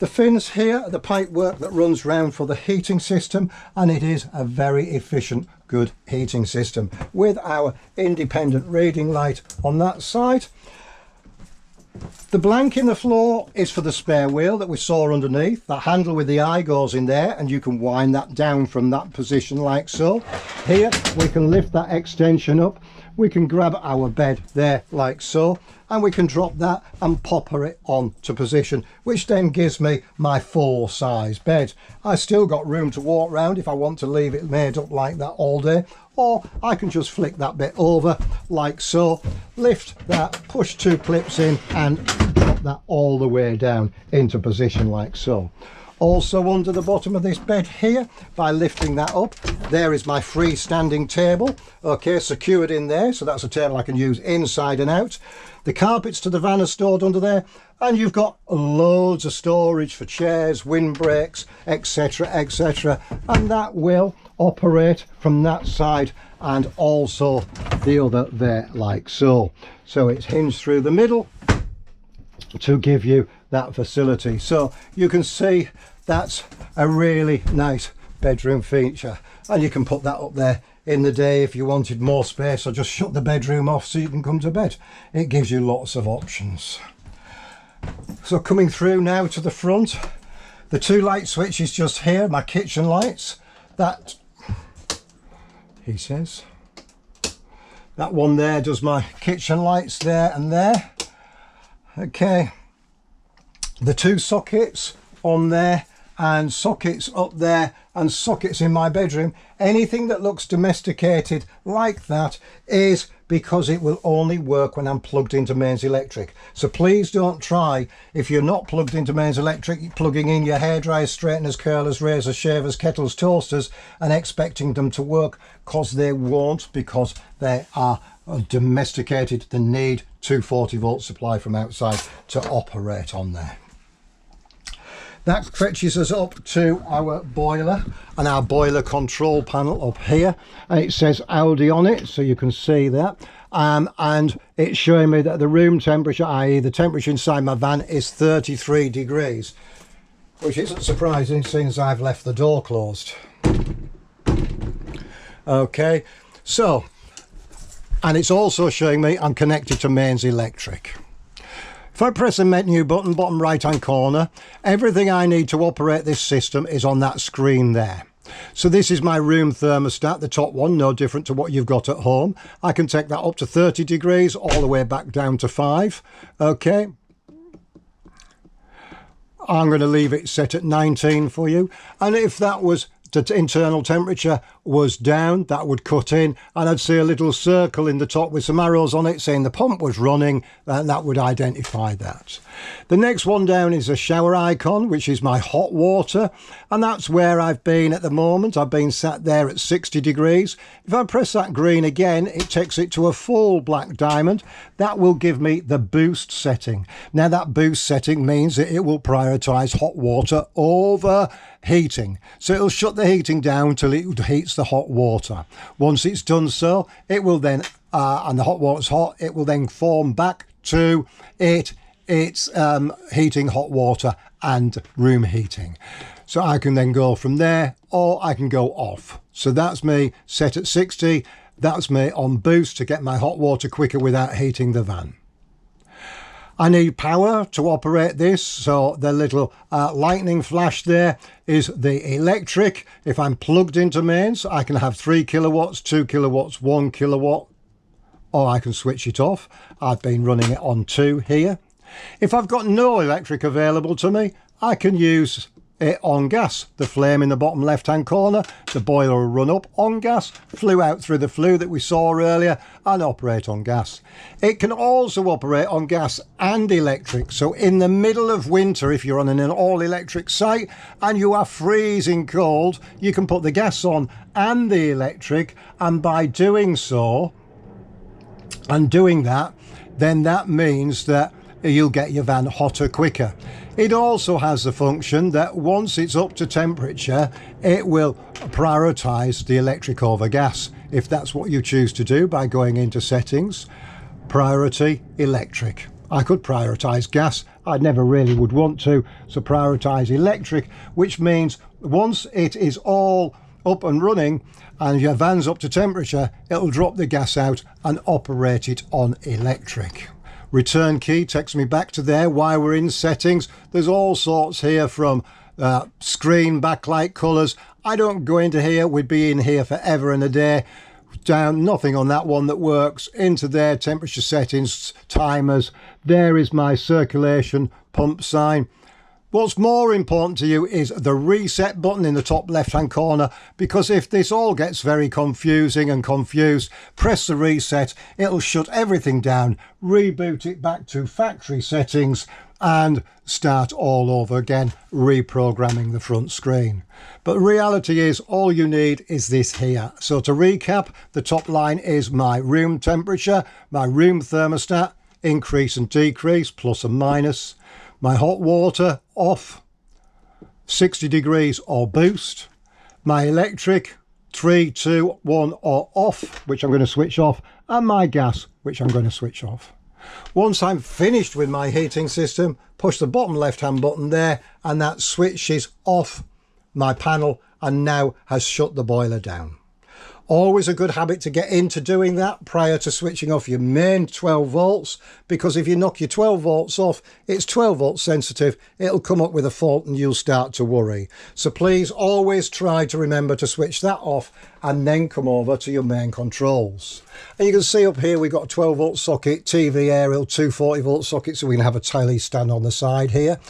The fins here are the pipe work that runs round for the heating system, and it is a very efficient, good heating system with our independent reading light on that side. The blank in the floor is for the spare wheel that we saw underneath. That handle with the eye goes in there, and you can wind that down from that position like so. Here we can lift that extension up. We can grab our bed there like so, and we can drop that and popper it on to position, which then gives me my full size bed. I still got room to walk around if I want to leave it made up like that all day, or I can just flick that bit over like so, lift that, push two clips in and drop that all the way down into position like so. Also under the bottom of this bed here, by lifting that up, there is my freestanding table, okay, secured in there, so that's a table I can use inside and out. The carpets to the van are stored under there, and you've got loads of storage for chairs, windbreaks, etc, etc, and that will operate from that side and also the other there like so. So it's hinged through the middle to give you that facility. So you can see that's a really nice bedroom feature, and you can put that up there in the day if you wanted more space, or just shut the bedroom off so you can come to bed. It gives you lots of options. So coming through now to the front, the two light switches just here, my kitchen lights, that he says that one there does my kitchen lights there and there. Okay, the two sockets on there and sockets up there and sockets in my bedroom. Anything that looks domesticated like that is because it will only work when I'm plugged into mains electric. So please don't try, if you're not plugged into mains electric, plugging in your hairdryers, straighteners, curlers, razors, shavers, kettles, toasters and expecting them to work, because they won't, because they are domesticated. They need 240 volt supply from outside to operate on there. That fetches us up to our boiler and our boiler control panel up here, and it says Audi on it, so you can see that, and it's showing me that the room temperature, i.e. the temperature inside my van, is 33 degrees, which isn't surprising since I've left the door closed. Okay, so, and it's also showing me I'm connected to mains electric. If I press the menu button, bottom right hand corner, everything I need to operate this system is on that screen there. So this is my room thermostat, the top one, no different to what you've got at home. I can take that up to 30 degrees, all the way back down to 5. Okay. I'm going to leave it set at 19 for you. And if that was the internal temperature, was down, that would cut in, and I'd see a little circle in the top with some arrows on it saying the pump was running, and that would identify that. The next one down is a shower icon, which is my hot water, and that's where I've been at the moment. I've been sat there at 60 degrees. If I press that green again, it takes it to a full black diamond. That will give me the boost setting. Now that boost setting means that it will prioritise hot water over heating. So it'll shut the heating down till it heats the hot water. Once it's done so, it will then, and the hot water's hot, it will then form back to it's heating hot water and room heating. So I can then go from there, or I can go off. So that's me set at 60. That's me on boost to get my hot water quicker without heating the van. I need power to operate this, so the little lightning flash there is the electric. If I'm plugged into mains, I can have 3 kilowatts, 2 kilowatts, 1 kilowatt, or I can switch it off. I've been running it on 2 here. If I've got no electric available to me, I can use it on gas. The flame in the bottom left hand corner, the boiler will run up on gas, flue out through the flue that we saw earlier, and operate on gas. It can also operate on gas and electric. So in the middle of winter, if you're on an all electric site and you are freezing cold, you can put the gas on and the electric, and by doing so and doing that, then that means that you'll get your van hotter quicker. It also has the function that once it's up to temperature, it will prioritise the electric over gas. If that's what you choose to do by going into settings, priority electric. I could prioritise gas, I never really would want to, so prioritise electric, which means once it is all up and running and your van's up to temperature, it'll drop the gas out and operate it on electric. Return key takes me back to there while we're in settings. There's all sorts here from screen backlight colours. I don't go into here, we'd be in here forever and a day. Down, nothing on that one that works. Into there, temperature settings, timers. There is my circulation pump sign. What's more important to you is the reset button in the top left hand corner, because if this all gets very confusing and confused, press the reset, it'll shut everything down, reboot it back to factory settings and start all over again, reprogramming the front screen. But the reality is all you need is this here. So to recap, the top line is my room temperature, my room thermostat, increase and decrease, plus and minus. My hot water off, 60 degrees or boost. My electric 3, 2, 1 or off, which I'm going to switch off, and my gas, which I'm going to switch off. Once I'm finished with my heating system, push the bottom left hand button there, and that switches off my panel and now has shut the boiler down. Always a good habit to get into doing that prior to switching off your main 12 volts, because if you knock your 12 volts off, it's 12 volts sensitive, it'll come up with a fault and you'll start to worry. So please always try to remember to switch that off and then come over to your main controls. And you can see up here we've got a 12 volt socket, TV aerial, 240 volt socket, so we can have a telly stand on the side here.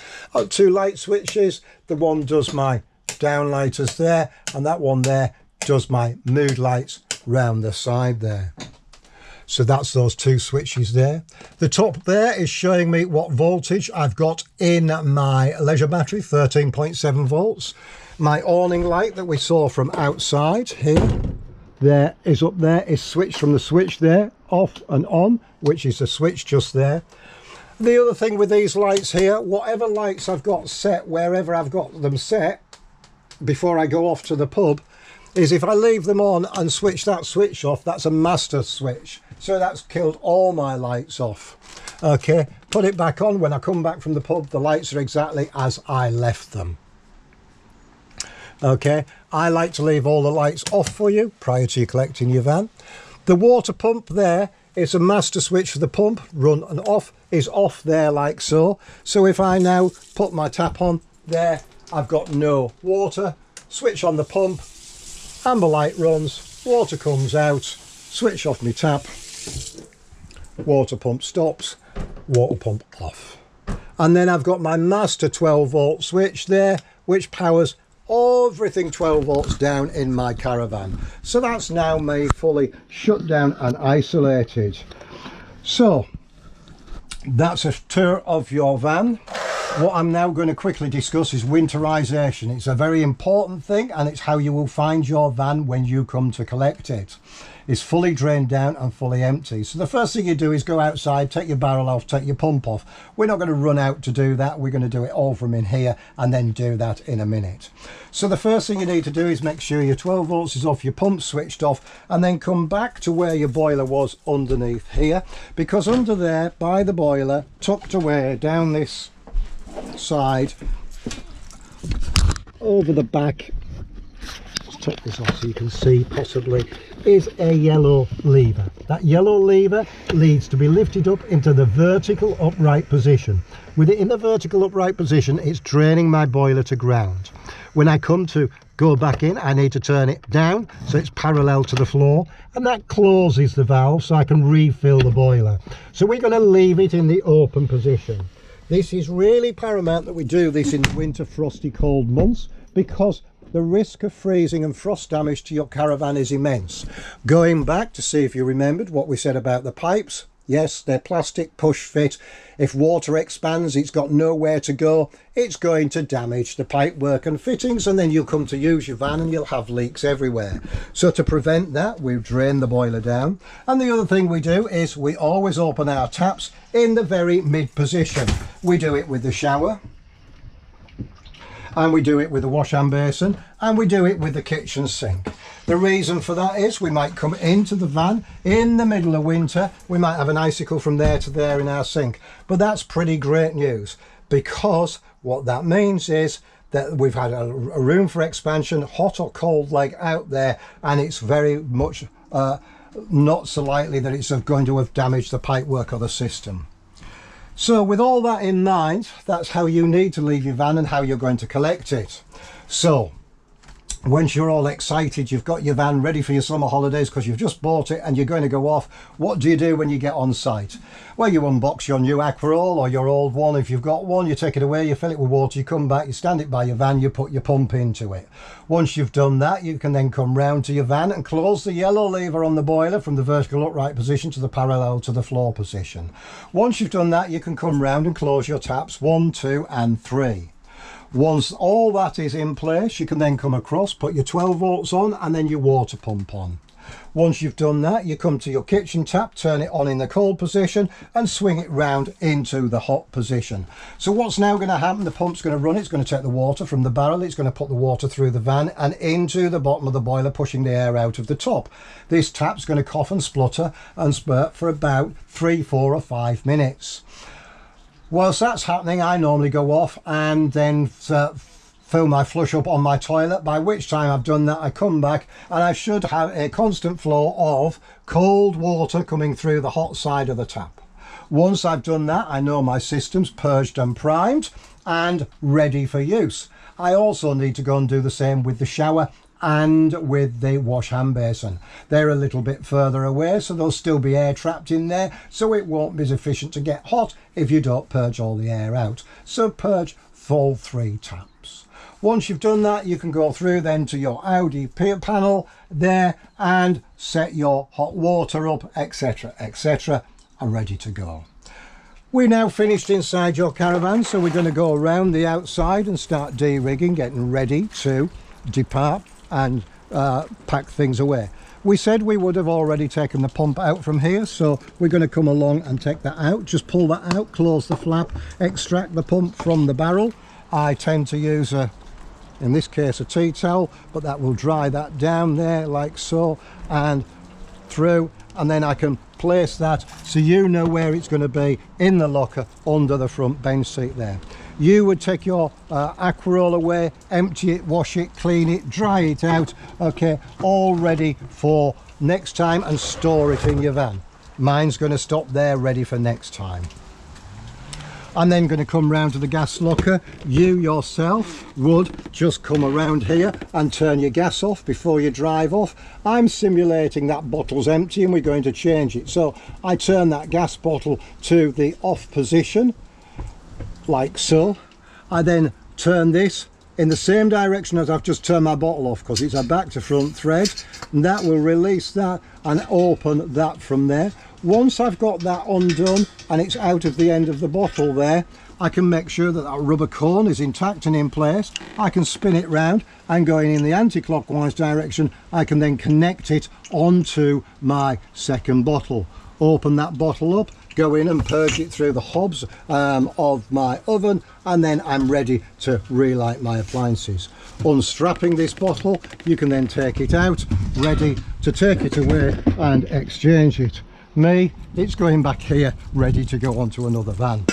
2 light switches, the one does my downlighters there, and that one there does my mood lights round the side there. So that's those 2 switches there. The top there is showing me what voltage I've got in my leisure battery, 13.7 volts. My awning light that we saw from outside here, there is up there, is switched from the switch there, off and on, which is the switch just there. The other thing with these lights here, whatever lights I've got set, wherever I've got them set, before I go off to the pub, is if I leave them on and switch that switch off, that's a master switch. So that's killed all my lights off. Okay, put it back on. When I come back from the pub, the lights are exactly as I left them. Okay, I like to leave all the lights off for you prior to you collecting your van. The water pump there is a master switch for the pump, run and off, is off there like so. So if I now put my tap on there, I've got no water. Switch on the pump, amber light runs, water comes out, switch off my tap, water pump stops, water pump off. And then I've got my master 12 volt switch there, which powers everything 12 volts down in my caravan. So that's now me fully shut down and isolated. So that's a tour of your van. What I'm now going to quickly discuss is winterization. It's a very important thing, and it's how you will find your van when you come to collect it. It's fully drained down and fully empty. So the first thing you do is go outside, take your barrel off, take your pump off. We're not going to run out to do that. We're going to do it all from in here and then do that in a minute. So the first thing you need to do is make sure your 12 volts is off, your pump switched off, and then come back to where your boiler was underneath here, because under there by the boiler, tucked away down this side over the back, let's take this off so you can see possibly, is a yellow lever. That yellow lever needs to be lifted up into the vertical upright position. With it in the vertical upright position, it's draining my boiler to ground. When I come to go back in, I need to turn it down so it's parallel to the floor, and that closes the valve so I can refill the boiler. So we're going to leave it in the open position. This is really paramount that we do this in the winter, frosty, cold months, because the risk of freezing and frost damage to your caravan is immense. Going back to see if you remembered what we said about the pipes. Yes, they're plastic push fit. If water expands, it's got nowhere to go. It's going to damage the pipework and fittings, and then you'll come to use your van and you'll have leaks everywhere. So to prevent that, we drain the boiler down. And the other thing we do is we always open our taps in the very mid position. We do it with the shower, and we do it with the wash hand basin, and we do it with the kitchen sink. The reason for that is we might come into the van in the middle of winter, we might have an icicle from there to there in our sink, but that's pretty great news, because what that means is that we've had a room for expansion, hot or cold leg out there, and it's very much not so likely that it's going to have damaged the pipework or the system. So with all that in mind, that's how you need to leave your van and how you're going to collect it. So once you're all excited, you've got your van ready for your summer holidays because you've just bought it and you're going to go off, what do you do when you get on site? Well, you unbox your new Aquaroll or your old one if you've got one, you take it away, you fill it with water, you come back, you stand it by your van, you put your pump into it. Once you've done that, you can then come round to your van and close the yellow lever on the boiler from the vertical upright position to the parallel to the floor position. Once you've done that, you can come round and close your taps 1, 2 and 3. Once all that is in place, you can then come across, put your 12 volts on and then your water pump on. Once you've done that, you come to your kitchen tap, turn it on in the cold position and swing it round into the hot position. So what's now going to happen, the pump's going to run, it's going to take the water from the barrel, it's going to put the water through the van and into the bottom of the boiler, pushing the air out of the top. This tap's going to cough and splutter and spurt for about 3, 4 or 5 minutes. Whilst that's happening, I normally go off and then fill my flush up on my toilet, by which time I've done that, I come back and I should have a constant flow of cold water coming through the hot side of the tap. Once I've done that, I know my system's purged and primed and ready for use. I also need to go and do the same with the shower and with the wash hand basin. They're a little bit further away, so there'll still be air trapped in there, so it won't be as efficient to get hot if you don't purge all the air out. So purge all 3 taps. Once you've done that, you can go through then to your Audi panel there and set your hot water up, etc, etc, and ready to go. We're now finished inside your caravan, so we're going to go around the outside and start de-rigging, getting ready to depart and pack things away. We said we would have already taken the pump out from here, so we're going to come along and take that out. Just pull that out, close the flap, extract the pump from the barrel. I tend to use in this case a tea towel, but that will dry that down there like so and through, and then I can place that so you know where it's going to be in the locker under the front bench seat there. You would take your Aquaroll away, empty it, wash it, clean it, dry it out, okay, all ready for next time, and store it in your van. Mine's going to stop there ready for next time. I'm then going to come round to the gas locker. You yourself would just come around here and turn your gas off before you drive off. I'm simulating that bottle's empty and we're going to change it. So I turn that gas bottle to the off position, like so. I then turn this in the same direction as I've just turned my bottle off, because it's a back to front thread, and that will release that and open that from there. Once I've got that undone and it's out of the end of the bottle there, I can make sure that that rubber cone is intact and in place. I can spin it round, and going in the anti-clockwise direction, I can then connect it onto my second bottle. Open that bottle up, go in and purge it through the hobs of my oven, and then I'm ready to relight my appliances. Unstrapping this bottle, you can then take it out, ready to take it away and exchange it. Me, it's going back here, ready to go onto another van.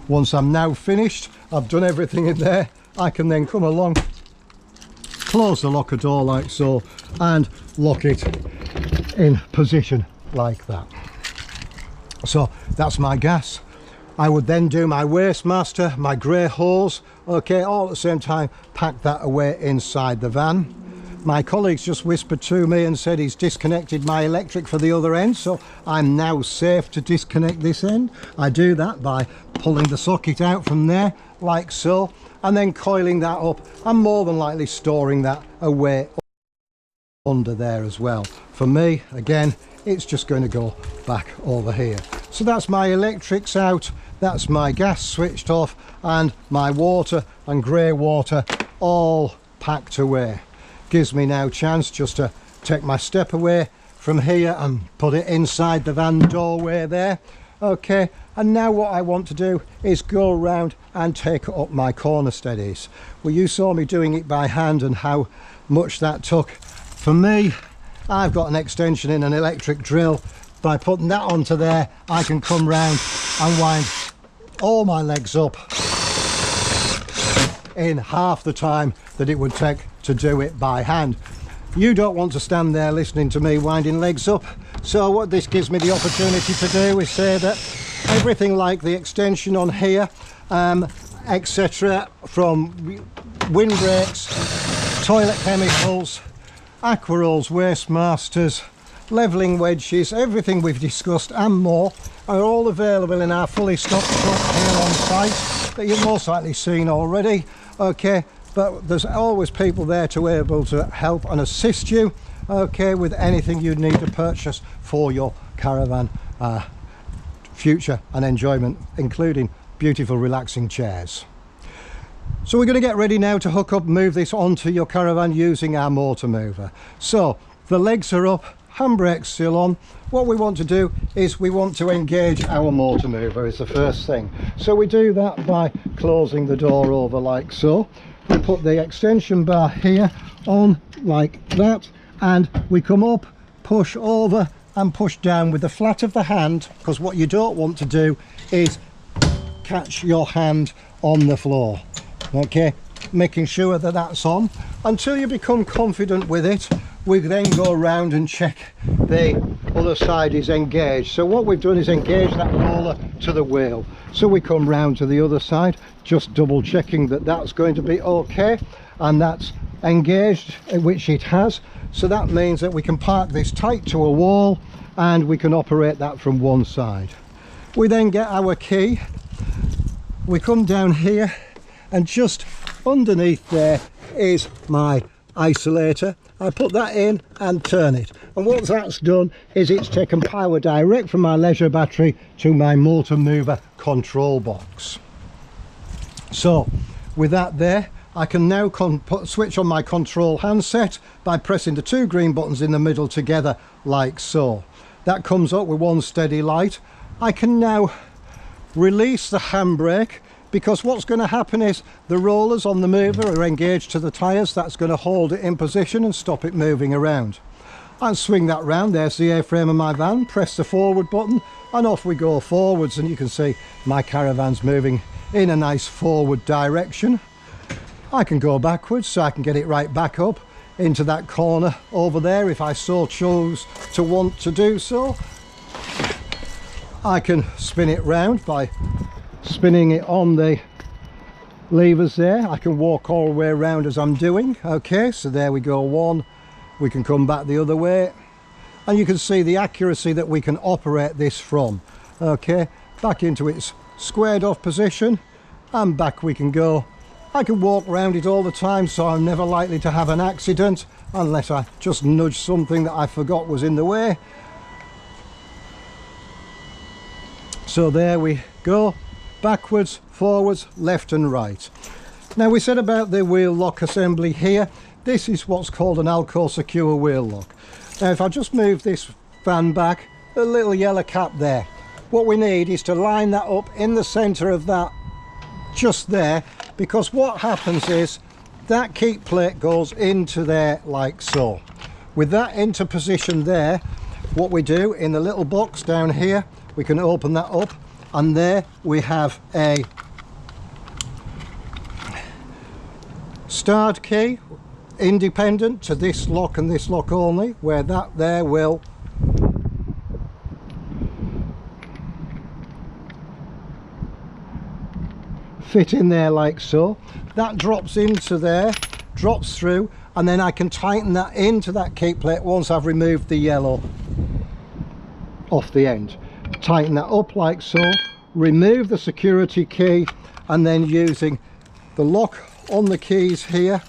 Once I'm now finished, I've done everything in there, I can then come along, close the locker door like so, and lock it in position like that. So that's my gas. I would then do my waste master, my grey hose, okay, all at the same time, pack that away inside the van. My colleague's just whispered to me and said he's disconnected my electric for the other end, so I'm now safe to disconnect this end. I do that by pulling the socket out from there, like so, and then coiling that up. I'm more than likely storing that away under there as well. For me, again, it's just going to go back over here. So that's my electrics out, that's my gas switched off, and my water and grey water all packed away. Gives me now chance just to take my step away from here and put it inside the van doorway there. Okay, and now what I want to do is go around and take up my corner steadies. Well, you saw me doing it by hand and how much that took. For me, I've got an extension in an electric drill. By putting that onto there, I can come round and wind all my legs up in half the time that it would take to do it by hand. You don't want to stand there listening to me winding legs up, so what this gives me the opportunity to do is say that everything like the extension on here, etc., from windbreaks, toilet chemicals, aqua rolls, waste masters, levelling wedges, everything we've discussed and more are all available in our fully stocked truck here on site that you've most likely seen already. Okay, but there's always people there to be able to help and assist you, okay, with anything you need to purchase for your caravan future and enjoyment, including beautiful relaxing chairs. So we're going to get ready now to hook up, move this onto your caravan using our motor mover. So the legs are up, handbrake's still on. What we want to do is we want to engage our motor mover is the first thing. So we do that by closing the door over like so. We put the extension bar here on like that, and we come up, push over and push down with the flat of the hand, because what you don't want to do is catch your hand on the floor. Okay, making sure that that's on until you become confident with it. We then go around and check the other side is engaged. So what we've done is engage that roller to the wheel. So we come round to the other side, just double checking that that's going to be okay, and that's engaged, which it has. So that means that we can park this tight to a wall and we can operate that from one side. We then get our key, we come down here, and just underneath there is my isolator. I put that in and turn it, and what that's done is it's taken power direct from my Leisure battery to my motor mover control box. So with that there, I can now switch on my control handset by pressing the two green buttons in the middle together like so. That comes up with one steady light. I can now release the handbrake, because what's going to happen is the rollers on the mover are engaged to the tyres. That's going to hold it in position and stop it moving around. And swing that round, there's the A-frame of my van, press the forward button and off we go forwards, and you can see my caravan's moving in a nice forward direction. I can go backwards so I can get it right back up into that corner over there if I so choose to want to do so. I can spin it round by spinning it on the levers there. I can walk all the way around as I'm doing. Okay, so there we go, one. We can come back the other way, and you can see the accuracy that we can operate this from. Okay, back into its squared off position, and back we can go I can walk around it all the time, so I'm never likely to have an accident unless I just nudge something that I forgot was in the way. So there we go, backwards, forwards, left and right. Now we said about the wheel lock assembly here, this is what's called an Alco secure wheel lock. Now if I just move this fan back, the little yellow cap there, what we need is to line that up in the centre of that, just there, because what happens is that keep plate goes into there like so. With that into position there, what we do in the little box down here, we can open that up, and there we have a start key independent to this lock and this lock only, where that there will fit in there like so. That drops into there, drops through, and then I can tighten that into that keep plate once I've removed the yellow off the end. Tighten that up like so, remove the security key, and then using the lock on the keys here,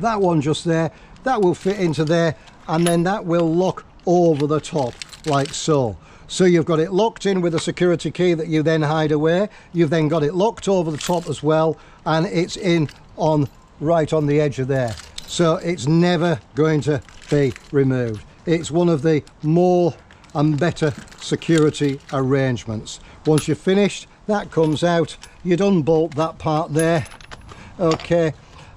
that one just there, that will fit into there, and then that will lock over the top like so. So you've got it locked in with a security key that you then hide away. You've then got it locked over the top as well, and it's in on right on the edge of there. So it's never going to be removed. It's one of the more and better security arrangements. Once you're finished, that comes out. You'd unbolt that part there, okay,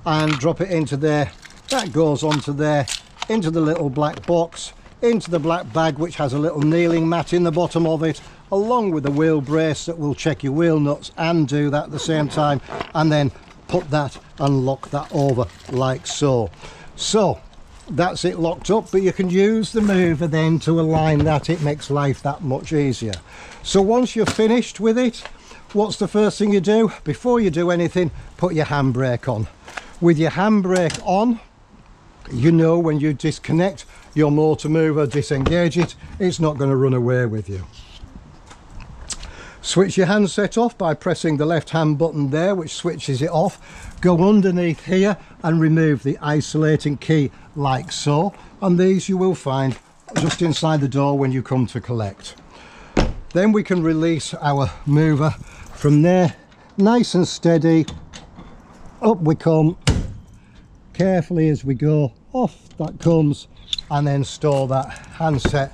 and drop it into there. That goes onto there, into the little black box, into the black bag, which has a little kneeling mat in the bottom of it, along with a wheel brace that will check your wheel nuts and do that at the same time, and then put that and lock that over like so. So that's it locked up, but you can use the mover then to align that. It makes life that much easier. So once you're finished with it, what's the first thing you do? Before you do anything, put your handbrake on. With your handbrake on, you know when you disconnect your motor mover, disengage it, it's not going to run away with you. Switch your handset off by pressing the left hand button there, which switches it off. Go underneath here and remove the isolating key like so, and these you will find just inside the door when you come to collect. Then we can release our mover from there, nice and steady. Up we come, carefully as we go, off that comes, and then store that handset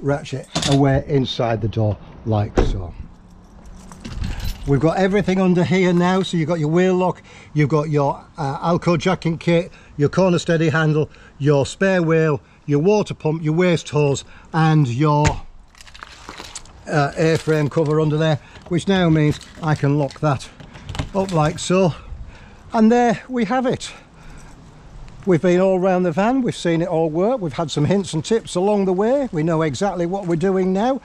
ratchet away inside the door like so. We've got everything under here now, so you've got your wheel lock, you've got your Alco jacking kit, your corner steady handle, your spare wheel, your water pump, your waste hose, and your A-frame cover under there, which now means I can lock that up like so. And there we have it. We've been all around the van, we've seen it all work, we've had some hints and tips along the way, we know exactly what we're doing now.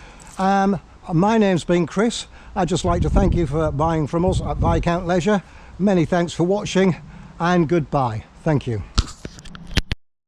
My name's been Chris. I'd just like to thank you for buying from us at Viscount Leisure. Many thanks for watching, and goodbye. Thank you.